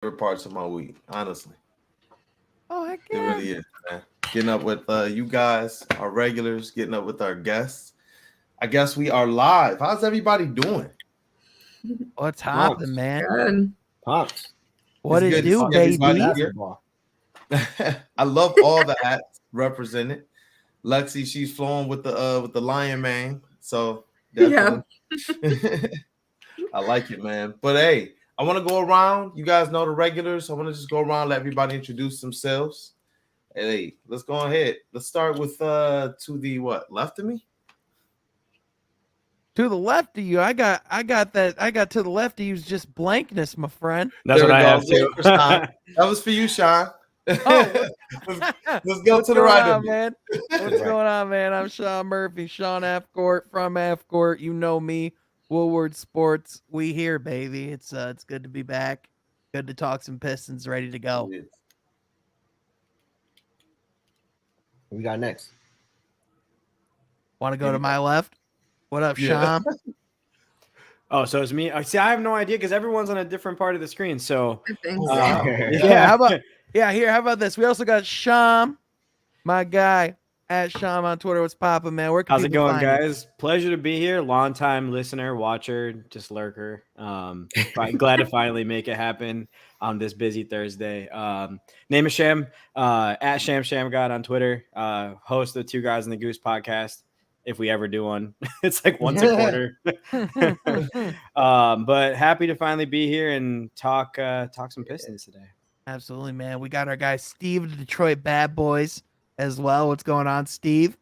favorite parts of my week, honestly. Oh, heck It yeah. really is, man. Getting up with you guys, our regulars, getting up with our guests. I guess we are live. How's everybody doing? What's happening, man? Good. Pops. What It's it good to do, see everybody baby? here. Basketball. I love all the hats represented. Lexi, she's flowing with the lion mane. So Yeah. definitely. I like it, man. But hey, I want to go around. You guys know the regulars. I want to just go around, let everybody introduce themselves. Hey, let's go ahead. Let's start with to the left of me? To the left of you, I got to the left of you is just blankness, my friend. That's There what we I go. have too. For Sean. That was for you, Sean. Oh, let's go what's to the going right on, of me. man? What's going on, man? I'm Sean Murphy, Sean F. Court from F. Court. You know me, Woodward Sports. We here, baby. It's good to be back. Good to talk some Pistons. Ready to go. What we got next? Want to go to my left? What up, Yeah. Sean? Oh, so it's me. See, I have no idea because everyone's on a different part of the screen. So I think Oh, wow. Yeah, how about here? How about this? We also got Sham, my guy at Sham on Twitter. What's poppin', man? Where can how's it people going, find you? guys? Pleasure to be here. Long time listener, watcher, just lurker. Glad to finally make it happen on this busy Thursday. Name is Sham, at Sham God on Twitter. Host of the Two Guys in the Goose podcast. If we ever do one, it's like once a quarter. But happy to finally be here and talk some Pistons today. Absolutely, man. We got our guy Steve, the Detroit Bad Boys, as well. What's going on, Steve?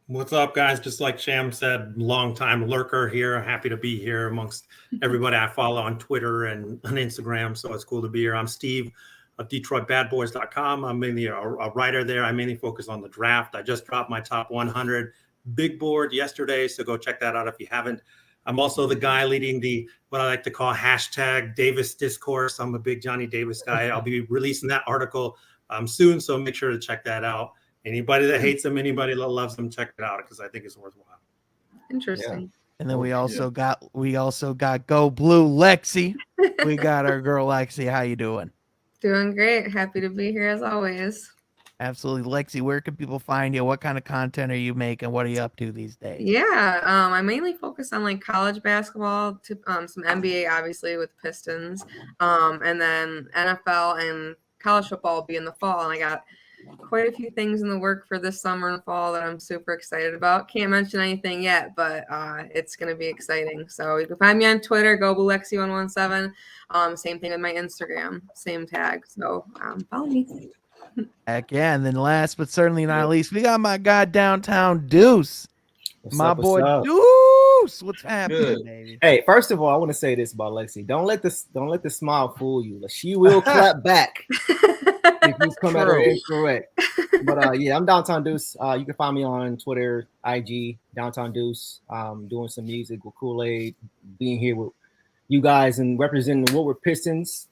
What's up, guys? Just like Sham said, long time lurker here. Happy to be here amongst everybody I follow on Twitter and on Instagram. So it's cool to be here. I'm Steve of DetroitBadBoys.com. I'm mainly a writer there. I mainly focus on the draft. I just dropped my top 100 big board yesterday, so go check that out if you haven't. I'm also the guy leading the what I like to call hashtag Davis discourse. I'm a big Johnny Davis guy. I'll be releasing that article soon, so make sure to check that out. Anybody that hates him, anybody that loves him, check it out because I think it's worthwhile. Interesting. And then we also got Go Blue Lexi. We got our girl Lexi. How you doing? Doing great. Happy to be here as always. Absolutely, Lexi. Where can people find you? What kind of content are you making? What are you up to these days? Yeah. I mainly focus on like college basketball, to some NBA, obviously with Pistons, and then NFL and college football will be in the fall. And I got quite a few things in the work for this summer and fall that I'm super excited about. Can't mention anything yet, but it's going to be exciting. So you can find me on Twitter, GoBlueLexi117. Same thing with my Instagram, same tag. So follow me. Heck yeah. And then last but certainly not least, we got my guy Downtown Deuce. What's My up, what's boy up? Deuce. What's happening, Good. baby? Hey, first of all, I want to say this about Lexi. Don't let the smile fool you. She will clap back if you come at her incorrect. But yeah, I'm Downtown Deuce. You can find me on Twitter, IG, Downtown Deuce. Doing some music with Kool-Aid, being here with you guys and representing the Woodward Pistons,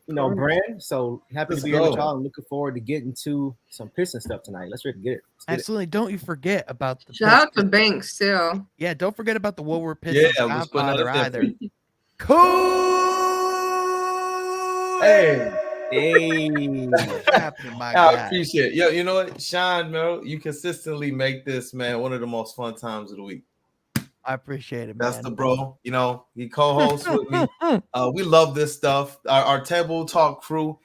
brand. So happy to be here with y'all and looking forward to getting to some Piston stuff tonight. Let's get it. Absolutely. Don't you forget about the Shout out to Banks too. Yeah, don't forget about the Woodward Pistons let's put Godfather another either. thing Cool. Hey. What's happening, my I guy? appreciate it. Yo, you know what, Sean, bro, you consistently make this, man, one of the most fun times of the week. I appreciate it, man. That's the bro. He co-hosts with me. We love this stuff. Our table talk crew.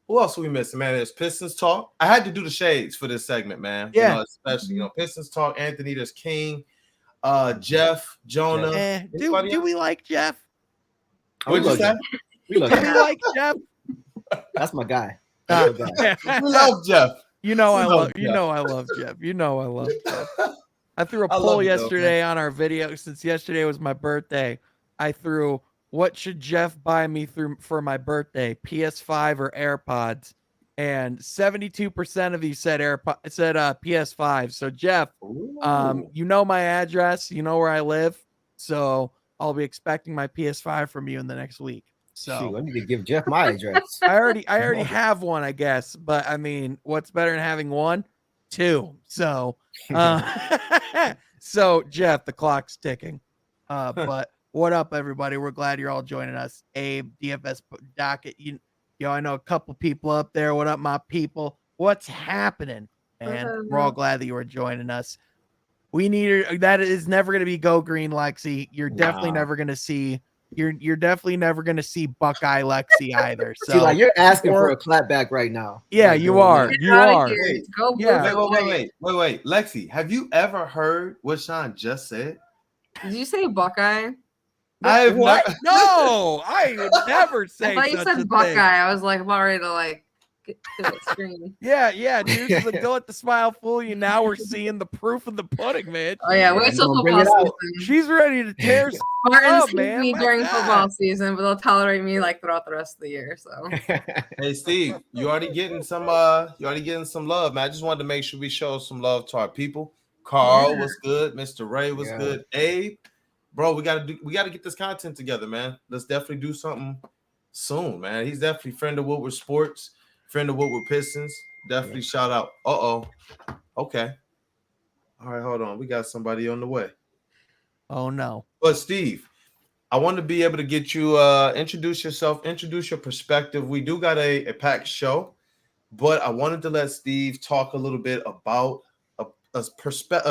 Who else are we missing, man? There's Pistons talk. I had to do the shades for this segment, man. Yeah. Especially Pistons talk. Anthony, there's King, Jeff, Jonah. Do we like Jeff? What'd you say? We love Do we Jeff. like Jeff? That's my guy. We love Jeff. You know I love Jeff. Jeff. I threw a I love poll it, though, yesterday on our video since yesterday was my birthday. I threw, what should Jeff buy me for my birthday, PS5 or AirPods? And 72% of you said PS5. So Jeff, you know my address, you know where I live, so I'll be expecting my PS5 from you in the next week. So shoot, I need to give Jeff my address. I already have one, I guess, but I mean, what's better than having one? Two. So so Jeff, the clock's ticking. But What up, everybody? We're glad you're all joining us. Abe, DFS Docket. I know a couple people up there. What up, my people? What's happening? And we're all glad that you are joining us. We need that is never going to be Go Green Lexi. You're definitely never going to see. You're definitely never going to see Buckeye Lexi either. So see, like you're asking for a clapback right now. Yeah, like, you are. Get You out of are. here. Wait, Go blue. yeah. Wait. Lexi, have you ever heard what Sean just said? Did you say Buckeye? I have What? not. No, I would never say I thought you such said a Buckeye. thing. I was like, I'm already to like get to the screen. Yeah, dude. Like, don't let the smile fool you. Now we're seeing the proof of the pudding, man. Oh yeah, wait till bring football it out. season. She's ready to tear Martins up, hate man. me My during God. football season, but they'll tolerate me like throughout the rest of the year. So Hey Steve, you already getting some love, man. I just wanted to make sure we show some love to our people. Carl was good, Mr. Ray was good. Abe, bro, we gotta get this content together, man. Let's definitely do something soon, man. He's definitely friend of Woodward Sports, friend of Woodward Pistons. Definitely shout out. Okay. All right, hold on. We got somebody on the way. Oh no. But Steve, I want to be able to get you introduce yourself, introduce your perspective. We do got a packed show, but I wanted to let Steve talk a little bit about a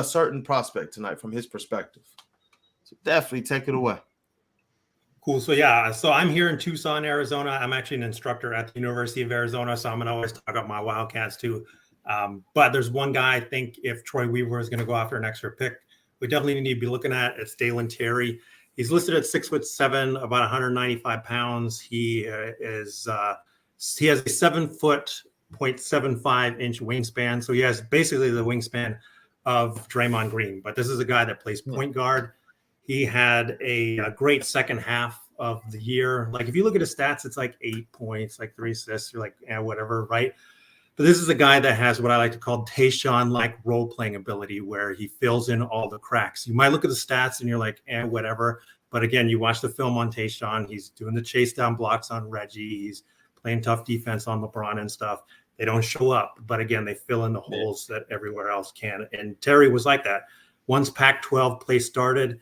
certain prospect tonight from his perspective. So definitely take it away. Cool. So I'm here in Tucson, Arizona. I'm actually an instructor at the University of Arizona, so I'm going to always talk about my Wildcats too. But there's one guy I think if Troy Weaver is going to go after an extra pick, we definitely need to be looking at. It's Dalen Terry. He's listed at 6'7", about 195 pounds. He has a 7'0.75" wingspan. So he has basically the wingspan of Draymond Green. But this is a guy that plays point guard. He had a great second half of the year. Like if you look at his stats, it's like 8 points, like 3 assists. You're like, whatever, right? But this is a guy that has what I like to call Tayshaun-like role-playing ability, where he fills in all the cracks. You might look at the stats and you're like, whatever. But again, you watch the film on Tayshaun. He's doing the chase down blocks on Reggie. He's playing tough defense on LeBron and stuff. They don't show up. But again, they fill in the holes that everywhere else can. And Terry was like that. Once Pac-12 play started,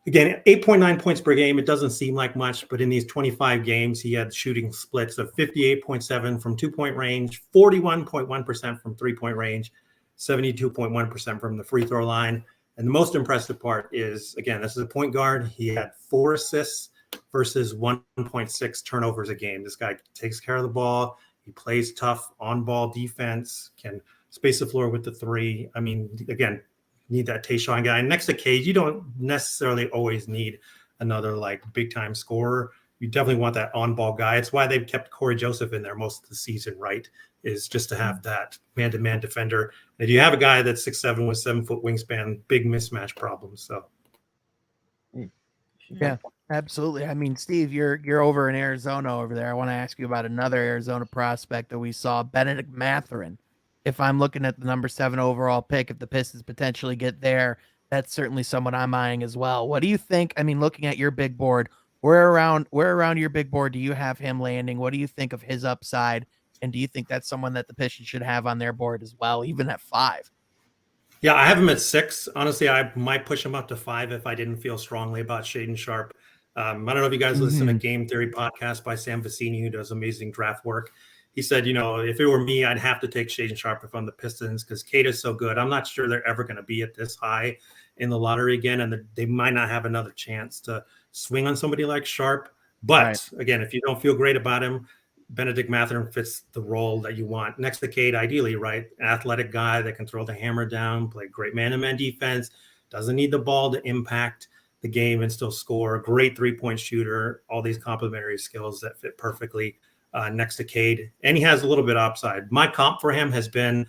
again, 8.9 points per game. It doesn't seem like much, but in these 25 games, he had shooting splits of 58.7 from 2-point range, 41.1% from 3-point range, 72.1% from the free throw line. And the most impressive part is, again, this is a point guard. He had 4 assists versus 1.6 turnovers a game. This guy takes care of the ball. He plays tough on-ball defense, can space the floor with the 3. I mean, again, need that Tayshaun guy. Next to Cade, you don't necessarily always need another like big time scorer. You definitely want that on-ball guy. It's why they've kept Corey Joseph in there most of the season, right? Is just to have that man-to-man defender. And if you have a guy that's 6'7" with 7-foot wingspan, big mismatch problems. So Yeah, absolutely. I mean, Steve, you're over in Arizona over there. I want to ask you about another Arizona prospect that we saw, Benedict Mathurin. If I'm looking at the number 7 overall pick, if the Pistons potentially get there, that's certainly someone I'm eyeing as well. What do you think? I mean, looking at your big board, where around your big board do you have him landing? What do you think of his upside? And do you think that's someone that the Pistons should have on their board as well, even at 5? Yeah, I have him at 6. Honestly, I might push him up to 5 if I didn't feel strongly about Shaedon Sharpe. I don't know if you guys listen to Game Theory podcast by Sam Vecini, who does amazing draft work. He said, if it were me, I'd have to take Shaedon Sharpe if I'm the Pistons because Cade is so good. I'm not sure they're ever going to be at this high in the lottery again, and they might not have another chance to swing on somebody like Sharpe. But again, if you don't feel great about him, Benedict Mathurin fits the role that you want next to Cade, ideally, right? An athletic guy that can throw the hammer down, play great man-to-man defense, doesn't need the ball to impact the game and still score. Great 3-point shooter, all these complementary skills that fit perfectly next to Cade. And he has a little bit of upside. My comp for him has been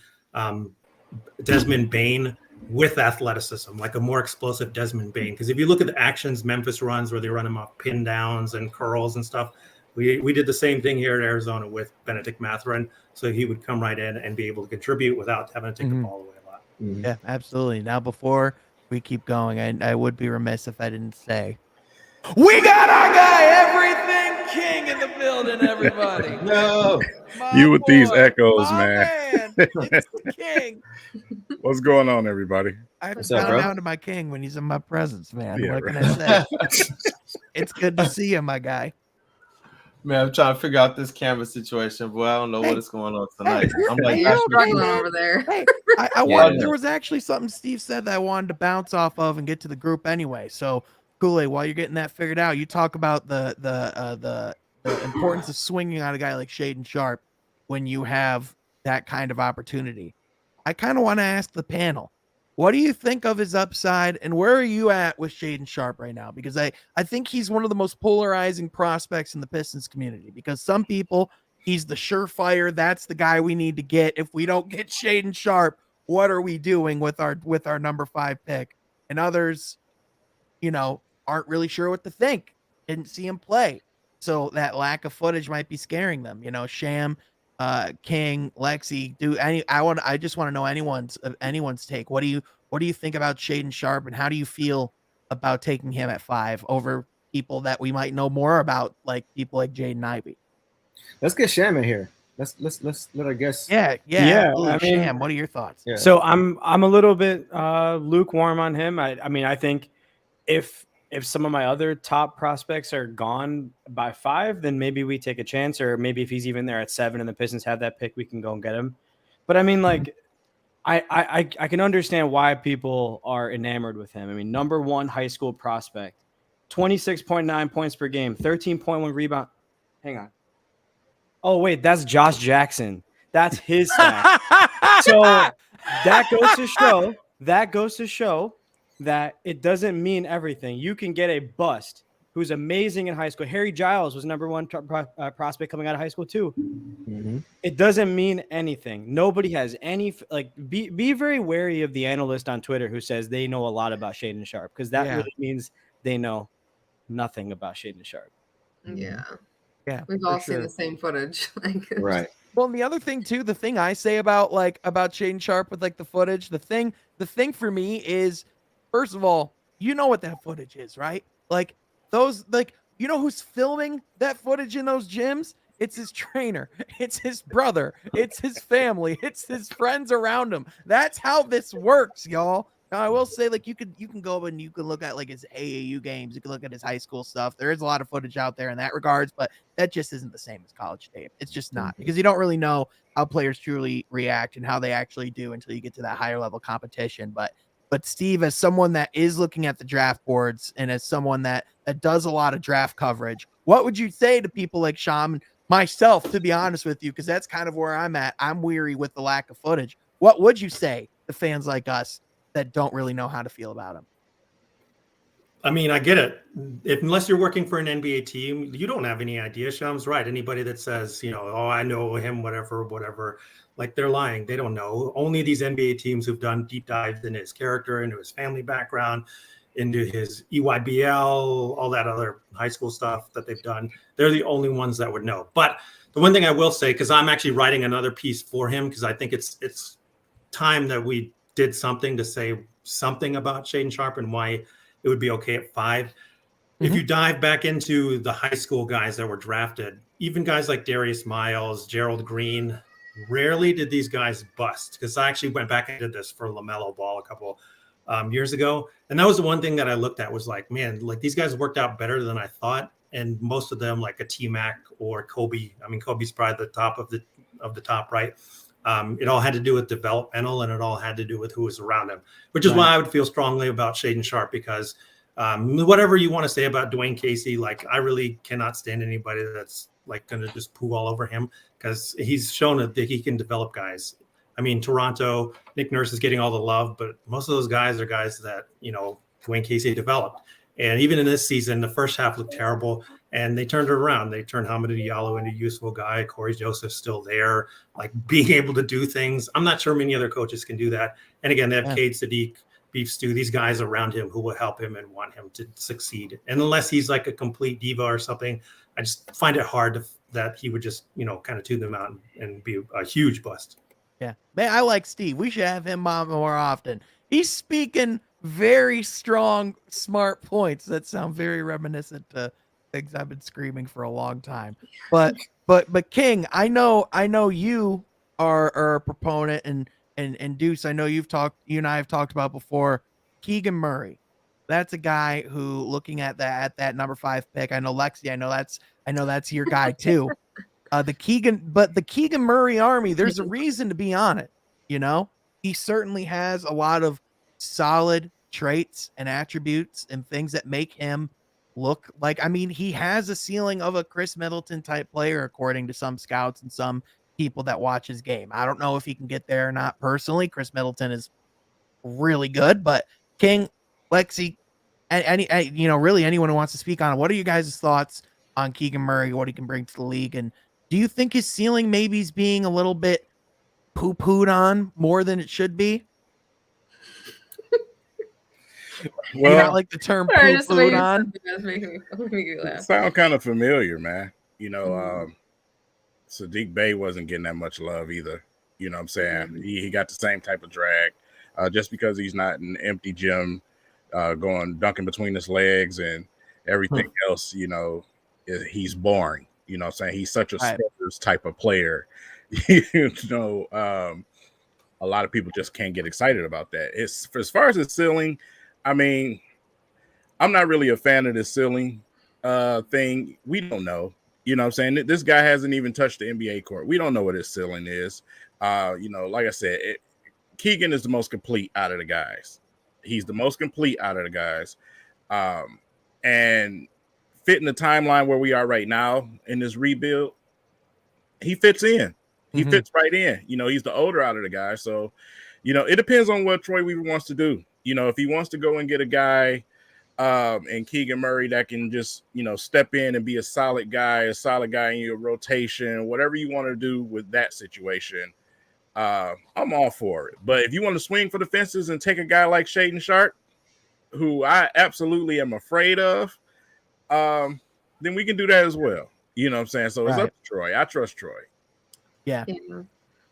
Desmond Bane with athleticism, like a more explosive Desmond Bane. Because if you look at the actions Memphis runs where they run him off pin downs and curls and stuff, we did the same thing here in Arizona with Benedict Mathurin. So he would come right in and be able to contribute without having to take the ball away a lot. Yeah, absolutely. Now, before we keep going, I would be remiss if I didn't say, we got our guy, everything King in the building, everybody. No. You with these echoes, my man. It's the King. What's going on, everybody? I have to What's up, bow bro? down to my King when he's in my presence, man. Yeah, What can right. I say? It's good to see you, my guy. Man, I'm trying to figure out this camera situation, boy. I don't know what is going on tonight. I'm like, You're gosh, struggling man. over there. Hey, I Yeah. wanted, there was actually something Steve said that I wanted to bounce off of and get to the group anyway. So, Kool-Aid, while you're getting that figured out, you talk about the importance of swinging on a guy like Shaedon Sharpe when you have that kind of opportunity. I kind of want to ask the panel, what do you think of his upside, and where are you at with Shaedon Sharpe right now? Because I think he's one of the most polarizing prospects in the Pistons community, because some people, he's the surefire, that's the guy we need to get. If we don't get Shaedon Sharpe, what are we doing with our number 5 pick? And others, aren't really sure what to think. Didn't see him play. So that lack of footage might be scaring them. Sham, King, Lexi, I just want to know anyone's take. What do you think about Shaedon Sharpe, and how do you feel about taking him at 5 over people that we might know more about, like people like Jaden Ivey? Let's get Sham in here. Let's let our guests. Yeah. I mean, Sham, what are your thoughts? Yeah. So I'm a little bit lukewarm on him. I mean, I think if some of my other top prospects are gone by 5, then maybe we take a chance, or maybe if he's even there at 7 and the Pistons have that pick, we can go and get him. But I mean, like, I can understand why people are enamored with him. I mean, number 1 high school prospect, 26.9 points per game, 13.1 rebound. Hang on. Oh, wait, that's Josh Jackson. That's his stat. So that goes to show that it doesn't mean everything. You can get a bust who's amazing in high school. Harry Giles was number 1 prospect coming out of high school too. Mhm. It doesn't mean anything. Nobody has any, like, be very wary of the analyst on Twitter who says they know a lot about Shaedon Sharpe, because that really means they know nothing about Shaedon Sharpe. Yeah. Yeah, We've for all sure. seen the same footage. Right. Well, and the other thing too, the thing I say about Shaedon Sharpe with the footage, the thing for me is, first of all, you know what that footage is, right? Like those, who's filming that footage in those gyms? It's his trainer, it's his brother, it's his family, it's his friends around him. That's how this works, y'all. Now, I will say, you can go and you can look at his AAU games, you can look at his high school stuff. There is a lot of footage out there in that regards, but that just isn't the same as college tape. It's just not, because you don't really know how players truly react and how they actually do until you get to that higher level competition. But Steve, as someone that is looking at the draft boards and as someone that does a lot of draft coverage, what would you say to people like Sham and myself, to be honest with you, because that's kind of where I'm at. I'm weary with the lack of footage. What would you say to fans like us that don't really know how to feel about him? I mean, I get it. Unless you're working for an NBA team, you don't have any idea. Sham's right. Anybody that says, oh, I know him, whatever, like, they're lying. They don't know. Only these NBA teams who've done deep dives into his character, into his family background, into his EYBL, all that other high school stuff that they've done, they're the only ones that would know. But the one thing I will say, because I'm actually writing another piece for him, because I think it's time that we did something to say something about Shaedon Sharpe and why it would be okay at 5. If you dive back into the high school guys that were drafted, even guys like Darius Miles, Gerald Green, rarely did these guys bust. Because I actually went back and did this for LaMelo Ball a couple years ago. And that was the one thing that I looked at, was like, man, like, these guys worked out better than I thought. And most of them, like a T-Mac or Kobe. I mean, Kobe's probably the top of the top, right? It all had to do with developmental, and it all had to do with who was around him, which is why I would feel strongly about Shaedon Sharpe, because whatever you want to say about Dwayne Casey, like, I really cannot stand anybody that's like going to just poo all over him, because he's shown that he can develop guys. I mean, Toronto, Nick Nurse is getting all the love, but most of those guys are guys that, Dwayne Casey developed. And even in this season, the first half looked terrible, and they turned it around. They turned Hamidou Diallo into a useful guy. Corey Joseph's still there, like, being able to do things. I'm not sure many other coaches can do that. And again, they have Cade Sadiq, Beef Stew, these guys around him who will help him and want him to succeed. And unless he's like a complete diva or something, I just find it hard that he would just, kind of tune them out and be a huge bust. Yeah, man, I like Steve. We should have him on more often. He's speaking very strong, smart points that sound very reminiscent to things I've been screaming for a long time. But King, I know you are a proponent, and Deuce, I know you and I have talked about before. Keegan Murray, that's a guy who, looking at that number 5 pick, I know Lexi, I know that's your guy too. The Keegan Murray army, there's a reason to be on it. You know, he certainly has a lot of solid traits and attributes and things that make him look like, I mean, he has a ceiling of a Chris Middleton type player, according to some scouts and some people that watch his game. I don't know if he can get there or not personally. Chris Middleton is really good, but King, Lexi, and really anyone who wants to speak on it, what are you guys' thoughts on Keegan Murray, what he can bring to the league? And do you think his ceiling maybe is being a little bit poo-pooed on more than it should be? Well, you not like the term poo-pooed on? Sound kind of familiar, man. Sadiq Bey wasn't getting that much love either. You know what I'm saying? He got the same type of drag. Just because he's not in an empty gym, dunking between his legs and everything else, he's boring. You know what I'm saying? He's such a Spurs type of player. A lot of people just can't get excited about that. As far as his ceiling, I mean, I'm not really a fan of this ceiling thing. We don't know. You know what I'm saying? This guy hasn't even touched the NBA court. We don't know what his ceiling is. Like I said, Keegan is the most complete out of the guys. He's the most complete out of the guys. And fitting the timeline where we are right now in this rebuild, he fits in. He fits right in. He's the older out of the guys. So, it depends on what Troy Weaver wants to do. If he wants to go and get a guy and Keegan Murray that can just, step in and be a solid guy in your rotation, whatever you want to do with that situation, I'm all for it. But if you want to swing for the fences and take a guy like Shaedon Sharpe, who I absolutely am afraid of, then we can do that as well. You know what I'm saying? So it's up to Troy. I trust Troy. Yeah.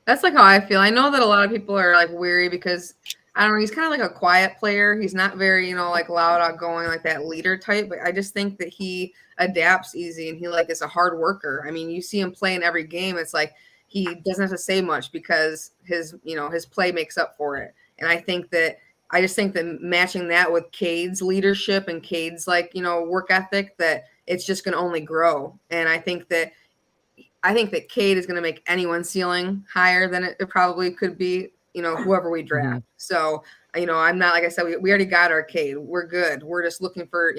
That's like how I feel. I know that a lot of people are like weary because I don't know, he's kind of like a quiet player. He's not very, like loud, outgoing, like that leader type. But I just think that he adapts easy and he is a hard worker. I mean, you see him play in every game. It's like he doesn't have to say much because his play makes up for it. And I just think that matching that with Cade's leadership and Cade's work ethic, that it's just going to only grow. And I think that Cade is going to make anyone's ceiling higher than it probably could be, whoever we draft. So, I'm not, like I said, we already got our Cade. We're good. We're just looking for,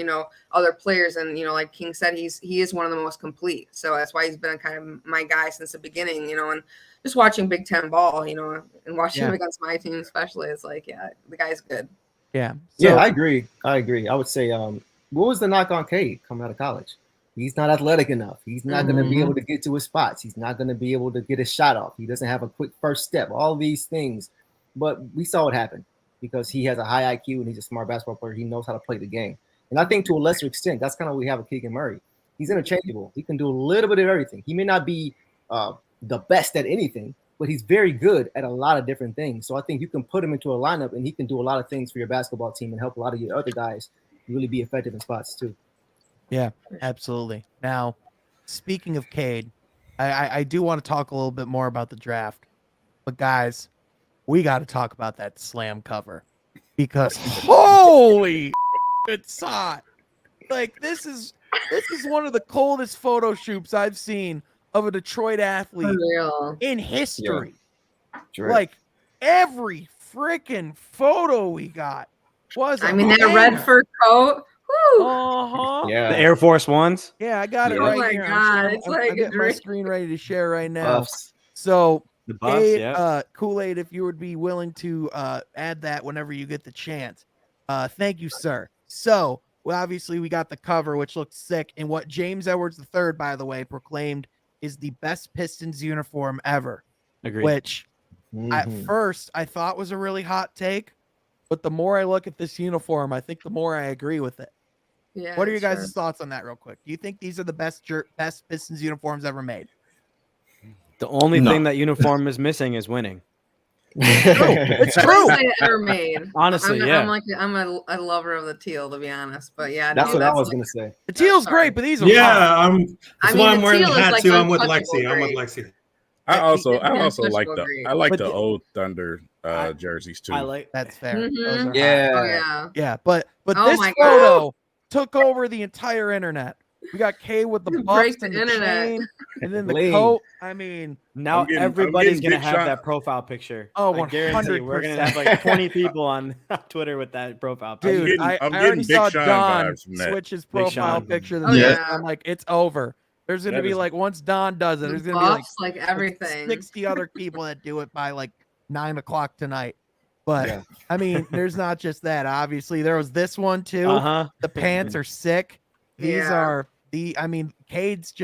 other players. And, like King said, he is one of the most complete. So that's why he's been kind of my guy since the beginning, and just watching Big Ten ball, and watching him against my team especially, it's like, yeah, the guy's good. Yeah. So, yeah, I agree. I would say, what was the knock on Cade coming out of college? He's not athletic enough. He's not going to be able to get to his spots. He's not going to be able to get his shot off. He doesn't have a quick first step, all these things. But we saw what happened because he has a high IQ and he's a smart basketball player. He knows how to play the game. And I think to a lesser extent, that's kind of what we have with Keegan Murray. He's interchangeable. He can do a little bit of everything. He may not be the best at anything, but he's very good at a lot of different things. So I think you can put him into a lineup and he can do a lot of things for your basketball team and help a lot of your other guys really be effective in spots too. Yeah, absolutely. Now, speaking of Cade, I do want to talk a little bit more about the draft. But guys, we got to talk about that Slam cover because holy it's hot. Like this is one of the coldest photo shoots I've seen of a Detroit athlete in history. Yeah. Like every freaking photo we got was that red fur coat. Yeah, the Air Force Ones. Yeah, I got it right here. Oh my God, it's like I got my screen ready to share right now. Buffs. So, the Buffs, Kool-Aid, if you would be willing to add that whenever you get the chance, thank you, sir. So, obviously, we got the cover, which looks sick, and what James Edwards III, by the way, proclaimed is the best Pistons uniform ever. Agreed. Which, at first, I thought was a really hot take, but the more I look at this uniform, I think the more I agree with it. Yeah, what are your guys' thoughts on that real quick? Do you think these are the best Pistons uniforms ever made? The only thing that uniform is missing is winning. It's Best true. they ever made. Honestly, I'm yeah. I'm a lover of the teal, to be honest. But yeah, That's no, what I was like, gonna say. The teal's sorry. great, but these are Yeah, hot. that's I why mean, I'm the wearing the teal is, hat like, too. I'm with untouchable Lexi. I'm with great. Lexi. I also Untouchable like But the the- old Thunder jerseys too. I like. That's fair. Those Mhm. are hot. Yeah. Oh yeah. Yeah, but Oh this my photo took over the entire internet. We got Cade with the Break buffs the and the internet. chain, and then the Lean. coat. I mean, Now I'm getting everybody's gonna Big have Sean. that profile picture. Oh, I guarantee we're gonna have 100%. like 20 people on Twitter with that profile picture. dude, I'm I getting already Big saw Sean Don vibes from that. switch his Big profile Sean. picture. Oh, yeah. I'm like, it's over. There's gonna That be is- like once Don does it, The there's gonna be like buffs, like everything. 60 other people that do it by like 9:00 tonight. But Yeah. I mean, there's not just that. Obviously, there was this one too. Uh-huh. The pants are sick. These Yeah. are I mean, Cade's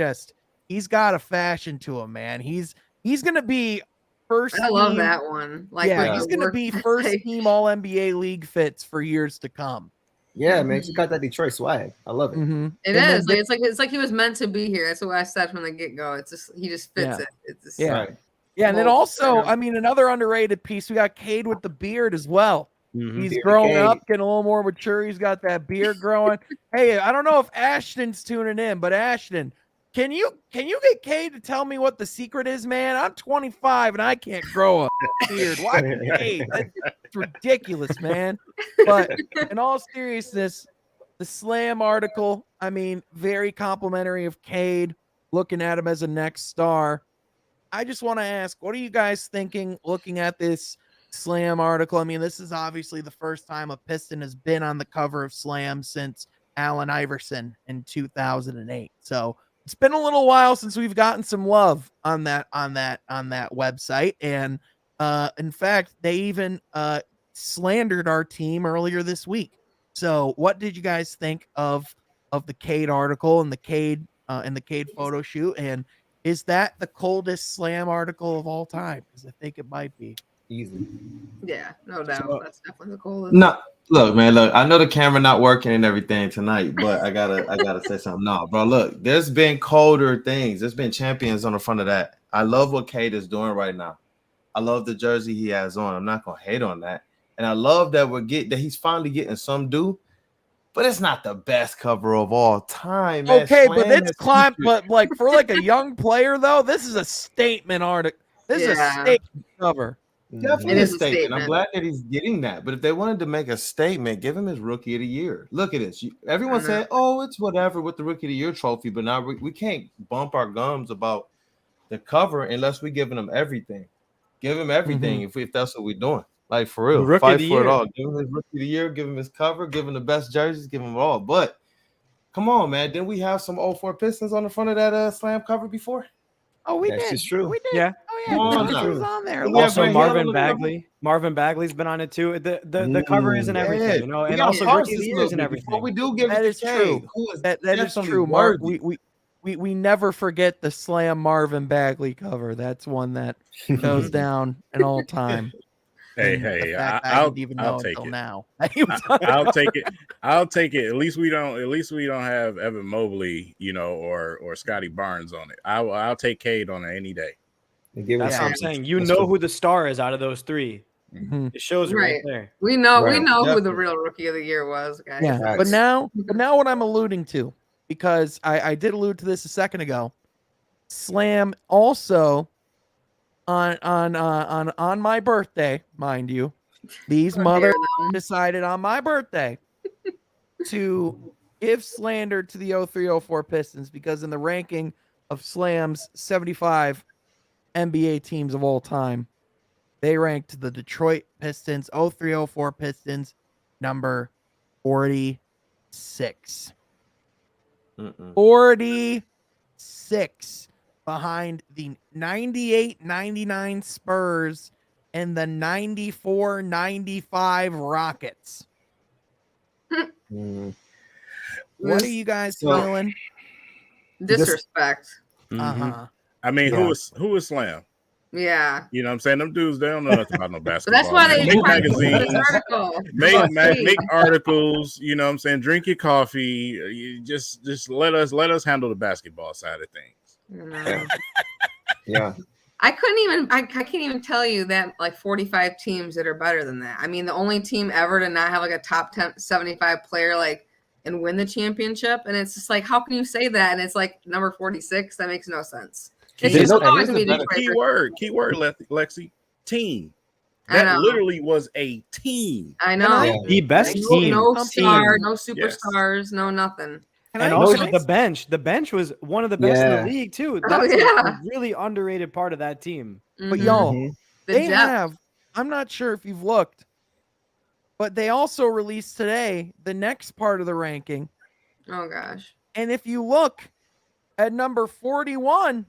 he's got a fashion to him, man. He's gonna be first. I love team- that one. Like, yeah, with he's the gonna work- be first like, team All NBA league fits for years to come. Yeah, man, she got that Detroit swag. I love it. Mm-hmm. It is. Like, it's like he was meant to be here. That's what I said from the get go. It's just he just fits Yeah. it. It's just, Yeah. Right. Yeah, and then Well, also, yeah. I mean, another underrated piece. We got Cade with the beard as well. Mhm. He's Beard growing Cade. up, getting a little more mature. He's got that beard growing. Hey, I don't know if Ashton's tuning in, but Ashton, can you get Cade to tell me what the secret is, man? I'm 25 and I can't grow a beard. Why Cade? That's ridiculous, man. But in all seriousness, the Slam article, I mean, very complimentary of Cade, looking at him as a next star. I just want to ask, what are you guys thinking looking at this Slam article? I mean, this is obviously the first time a Piston has been on the cover of Slam since Allen Iverson in 2008. So it's been a little while since we've gotten some love on that website. And in fact, they even slandered our team earlier this week. So what did you guys think of the Cade article and the Cade photo shoot? And is that the coldest Slam article of all time? Because I think it might be. Easy. yeah, no doubt. So- That's definitely the coolest. No, look, man, look. I know the camera not working and everything tonight, but I gotta say something. No, bro, look. There's been colder things. There's been champions on the front of that. I love what Cade is doing right now. I love the jersey he has on. I'm not gonna hate on that, and I love that that he's finally getting some due. But it's not the best cover of all time. Man. Okay, Slam but it's has climb. featured- But like for like a young player though, this is a statement article. This is a Yeah. statement cover. Definitely It a is a statement. I'm statement. glad that he's getting that. But if they wanted to make a statement, give him his Rookie of the Year. Look at this. Everyone I know. said, "Oh, it's whatever with the Rookie of the Year trophy," but now we can't bump our gums about the cover unless we're giving him everything. Give him everything if that's what we're doing. Like for real, Rookie of fight the for it Year. all. Give him his Rookie of the Year. Give him his cover. Give him the best jerseys. Give him it all. But come on, man. Didn't we have some 04 Pistons on the front of that Slam cover before? Oh, we That's did. just true. We did. Yeah. Oh Come yeah. on This now. was on there. We Look. have Also, right here, Marvin look, Bagley. Marvin Bagley's been on it too. The cover isn't everything, Yeah. you know, We and got also Parsons Rookie of the Year a little isn't bit everything. before we do give That it is to true. Cade, who is That is definitely true, Mark. worthy. We never forget the Slam Marvin Bagley cover. That's one that goes down in all time. Hey, And the hey, fact I I'll didn't even I'll know take until it. now. He was on I'll the take it. I'll take it. At least we don't have Evan Mobley, you know, or Scotty Barnes on it. I'll take Cade on it any day. And give him That's what I'm something. saying. You That's know true. who the star is out of those three. Mhm. It shows right Right. there. We know Right. who the Definitely. real Rookie of the Year was, guys. Yeah, Facts. but now what I'm alluding to, because I did allude to this a second ago. Slam also on my birthday, mind you, these How mothers dare them. decided on my birthday to give slander to the 03-04 Pistons because in the ranking of Slam's 75 NBA teams of all time, they ranked the Detroit Pistons, 03-04 Pistons, number 46. 46 behind the 98-99 Spurs and the 94-95 Rockets. Mm. What are you guys So- feeling? Disrespect. Mhm. Uh-huh. I mean, Yeah. who is Slam? Yeah. You know what I'm saying? Them dudes, they don't know nothing about no But basketball. that's why they make tried to put this magazines, article. make articles. You know what I'm saying? Drink your coffee. You just let us handle the basketball side of things. You know. Yeah. I can't even tell you that like 45 teams that are better than that. I mean, the only team ever to not have like a top 10, 75 player like and win the championship. And it's just like, how can you say that? And it's like number 46. That makes no sense. It's just always going to be Detroit. Keyword, Lexi. Team. I That know. literally was a team. I know. The best team. No star, team. no superstars, no nothing. And also the bench. The bench was one of the best in the league too. That's a really underrated part of that team. But y'all, they have. I'm not sure if you've looked, but they also released today the next part of the ranking. Oh gosh! And if you look at number 41,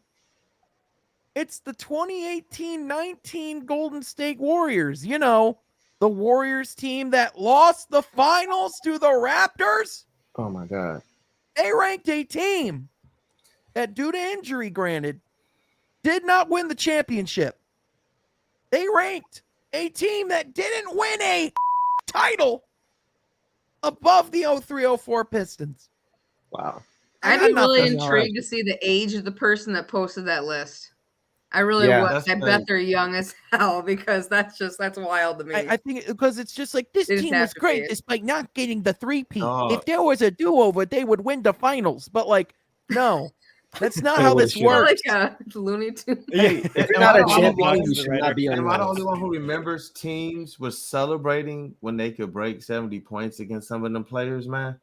it's the 2018-19 Golden State Warriors. You know, the Warriors team that lost the finals to the Raptors. Oh my God. They ranked a team that, due to injury, granted, did not win the championship. They ranked a team that didn't win a title above the 03-04 Pistons. Wow. I'd be really intrigued to see the age of the person that posted that list. I really would. I bet they're young as hell because that's wild to me. I think because it's just like this team was great despite not getting the three-peat. If there was a do-over, they would win the finals. But like, no, that's not how this works. Like a Looney Tunes. Hey, if you're not a champion, you should not be on. Am I the only one who remembers teams were celebrating when they could break 70 points against some of them players, man?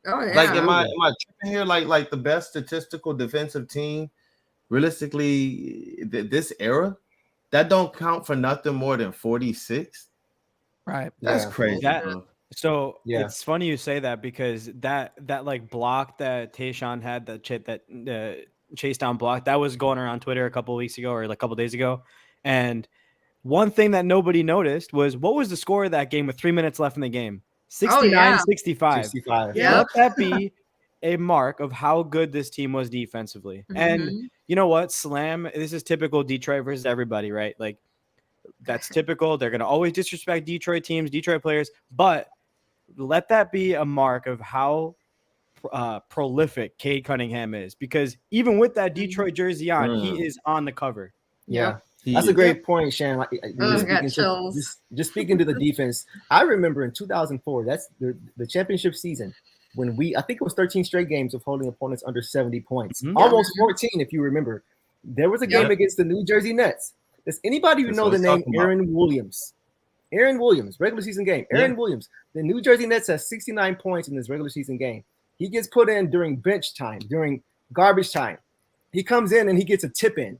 Oh yeah. Like, am I tripping here? Like the best statistical defensive team. Realistically, this era, that don't count for nothing more than 46. Right. That's crazy. It's funny you say that because that like block that Tayshaun had, that chase down block, that was going around Twitter a couple of weeks ago or like a couple of days ago. And one thing that nobody noticed was what was the score of that game with 3 minutes left in the game? 69-65. Yeah. Let that be a mark of how good this team was defensively. And you know what? Slam, this is typical Detroit versus everybody, right? Like, that's typical. They're going to always disrespect Detroit teams, Detroit players, but let that be a mark of how prolific Cade Cunningham is, because even with that Detroit jersey on, he is on the cover. Yeah. That's a great point, Shan. Like, just speaking to the defense, I remember in 2004, that's the championship season, when I think it was 13 straight games of holding opponents under 70 points. Almost 14, if you remember. There was a game against the New Jersey Nets. Does anybody know the name Aaron Williams? Aaron Williams, regular season game. Aaron Williams. The New Jersey Nets has 69 points in this regular season game. He gets put in during bench time, during garbage time. He comes in and he gets a tip in,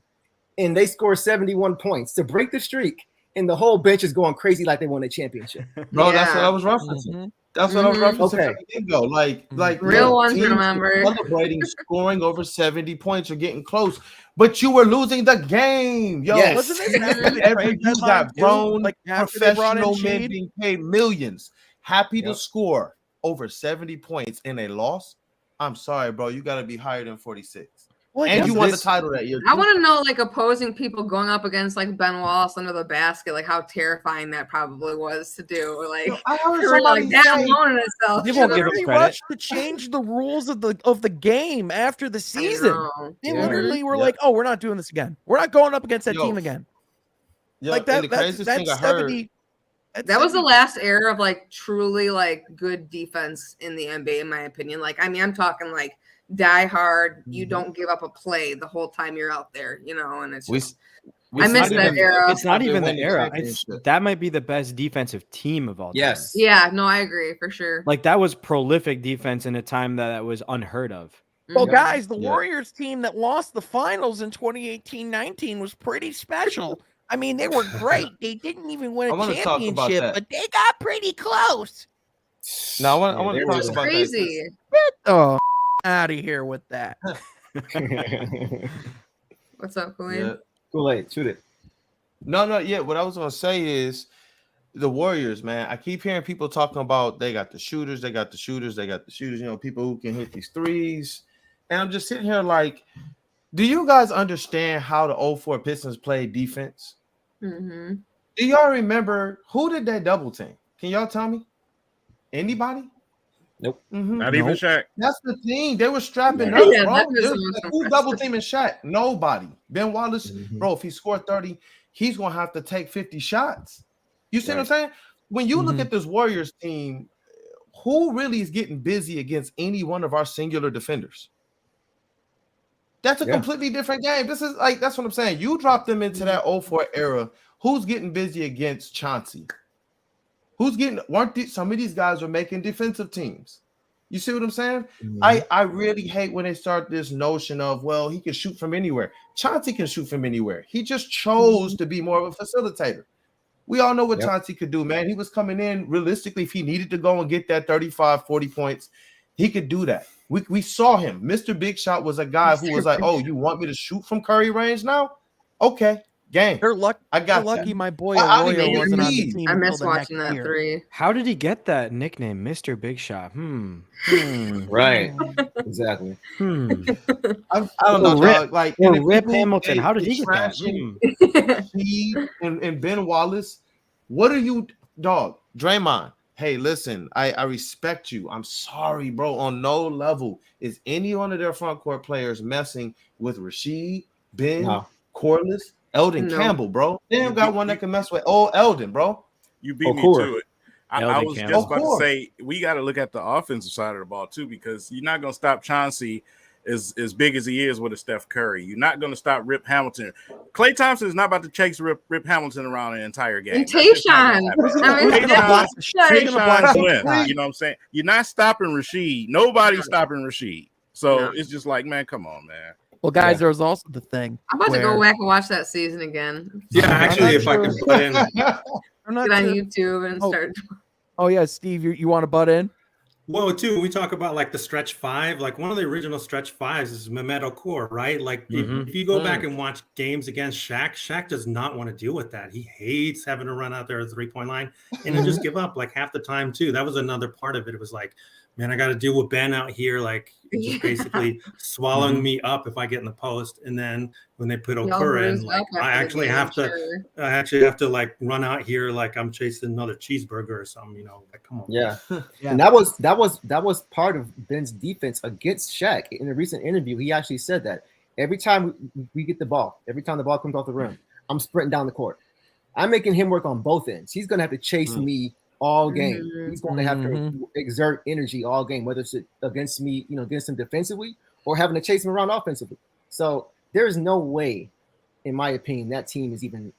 and they score 71 points to break the streak, and the whole bench is going crazy like they won a championship. Bro, that's what I was referencing. That's what I was referencing from the get-go. Like real ones remember celebrating scoring over 70 points or getting close, but you were losing the game. Yo, wasn't this every team got grown, like professional men being paid millions, happy to score over 70 points in a loss. I'm sorry, bro. You got to be higher than 46. Well, and you won the title that year. I want to know, like, opposing people going up against like Ben Wallace under the basket, like how terrifying that probably was to do. Like, I heard like that alone in itself. They won't give us credit. Rushed to change the rules of the game after the season. They literally were like, "Oh, we're not doing this again. We're not going up against that team again." Like that. That's 70. That was the last era of like truly like good defense in the NBA, in my opinion. Like, I mean, I'm talking like die hard. You don't give up a play the whole time you're out there, you know. And it's just, I miss that era. It's not even the era. That might be the best defensive team of all time. Yes. Yeah. No, I agree for sure. Like, that was prolific defense in a time that was unheard of. Well, guys, the Warriors team that lost the finals in 2018-19 was pretty special. I mean, they were great. They didn't even win a championship, but they got pretty close. No, I want to talk about crazy. Get out of here with that. What's up, Kool-Aid? Kool-Aid, shoot it. No. What I was gonna say is the Warriors, man. I keep hearing people talking about they got the shooters. You know, people who can hit these threes. And I'm just sitting here like, do you guys understand how the 04 Pistons play defense? Mm-hmm. Do y'all remember who did that double team? Can y'all tell me? Anybody? Not even Shaq. That's the thing. They were strapping Yeah, up, that bro. was the most Who's impressive. double teaming Shaq? Nobody. Ben Wallace, bro, if he scored 30, he's going to have to take 50 shots. You see what I'm saying? When you look at this Warriors team, who really is getting busy against any one of our singular defenders? That's a completely different game. This is like, that's what I'm saying. You drop them into that 04 era. Who's getting busy against Chauncey? Who's getting, some of these guys are making defensive teams. You see what I'm saying? I really hate when they start this notion of, well, he can shoot from anywhere. Chauncey can shoot from anywhere. He just chose to be more of a facilitator. We all know what Chauncey could do, man. He was coming in realistically. If he needed to go and get that 35, 40 points, he could do that. We saw him. Mr. Big Shot was a guy who was like, oh, you want me to shoot from Curry range now? Okay, game. They're lucky. I got lucky you. my boy I Arroyo didn't wasn't on the need- team. I until miss the watching next that year. 3. How did he get that nickname, Mr. Big Shot? Right. Exactly. I don't know, dog. Like Or and Rip people, Hamilton. How did they he get that? trashing he and Ben Wallace. What are you, dog? Draymond. Hey, listen, I respect you. I'm sorry, bro. On no level is any one of their front court players messing with Rasheed, Ben, Corliss, Eldon Campbell, bro. They don't got one that can mess with Eldon, bro. You beat me to it. I was Campbell. just about to say we got to look at the offensive side of the ball too, because you're not going to stop Chauncey as big as he is with a Steph Curry. You're not going to stop Rip Hamilton. Klay Thompson is not about to chase Rip Hamilton around the entire game. And Tayshaun. Tayshaun's win. You know what I'm saying? You're not stopping Rasheed. Nobody's stopping Rasheed. So it's just like, man, come on, man. Well, guys, there was also the thing. I'm about to go back and watch that season again. Yeah, actually, if I can put in. Get on YouTube and start. Oh, yeah, Steve, you want to butt in? Well, too, we talk about like the stretch 5. Like one of the original stretch 5s is Mehmet Okur, right? Like if you go back and watch games against Shaq does not want to deal with that. He hates having to run out there at the 3-point line and he'll just give up like half the time too. That was another part of it. It was like, man, I got to deal with Ben out here, like just basically swallowing me up if I get in the post. And then when they put Okur in, like I actually have to like run out here like I'm chasing another cheeseburger or something, you know, like come on. Yeah. And that was part of Ben's defense against Shaq. In a recent interview, he actually said that every time we get the ball, every time the ball comes off the rim, I'm sprinting down the court. I'm making him work on both ends. He's going to have to chase me all game. He's going to have to exert energy all game, whether it's against me, you know, against him defensively or having to chase him around offensively. So there's no way, in my opinion, that team is even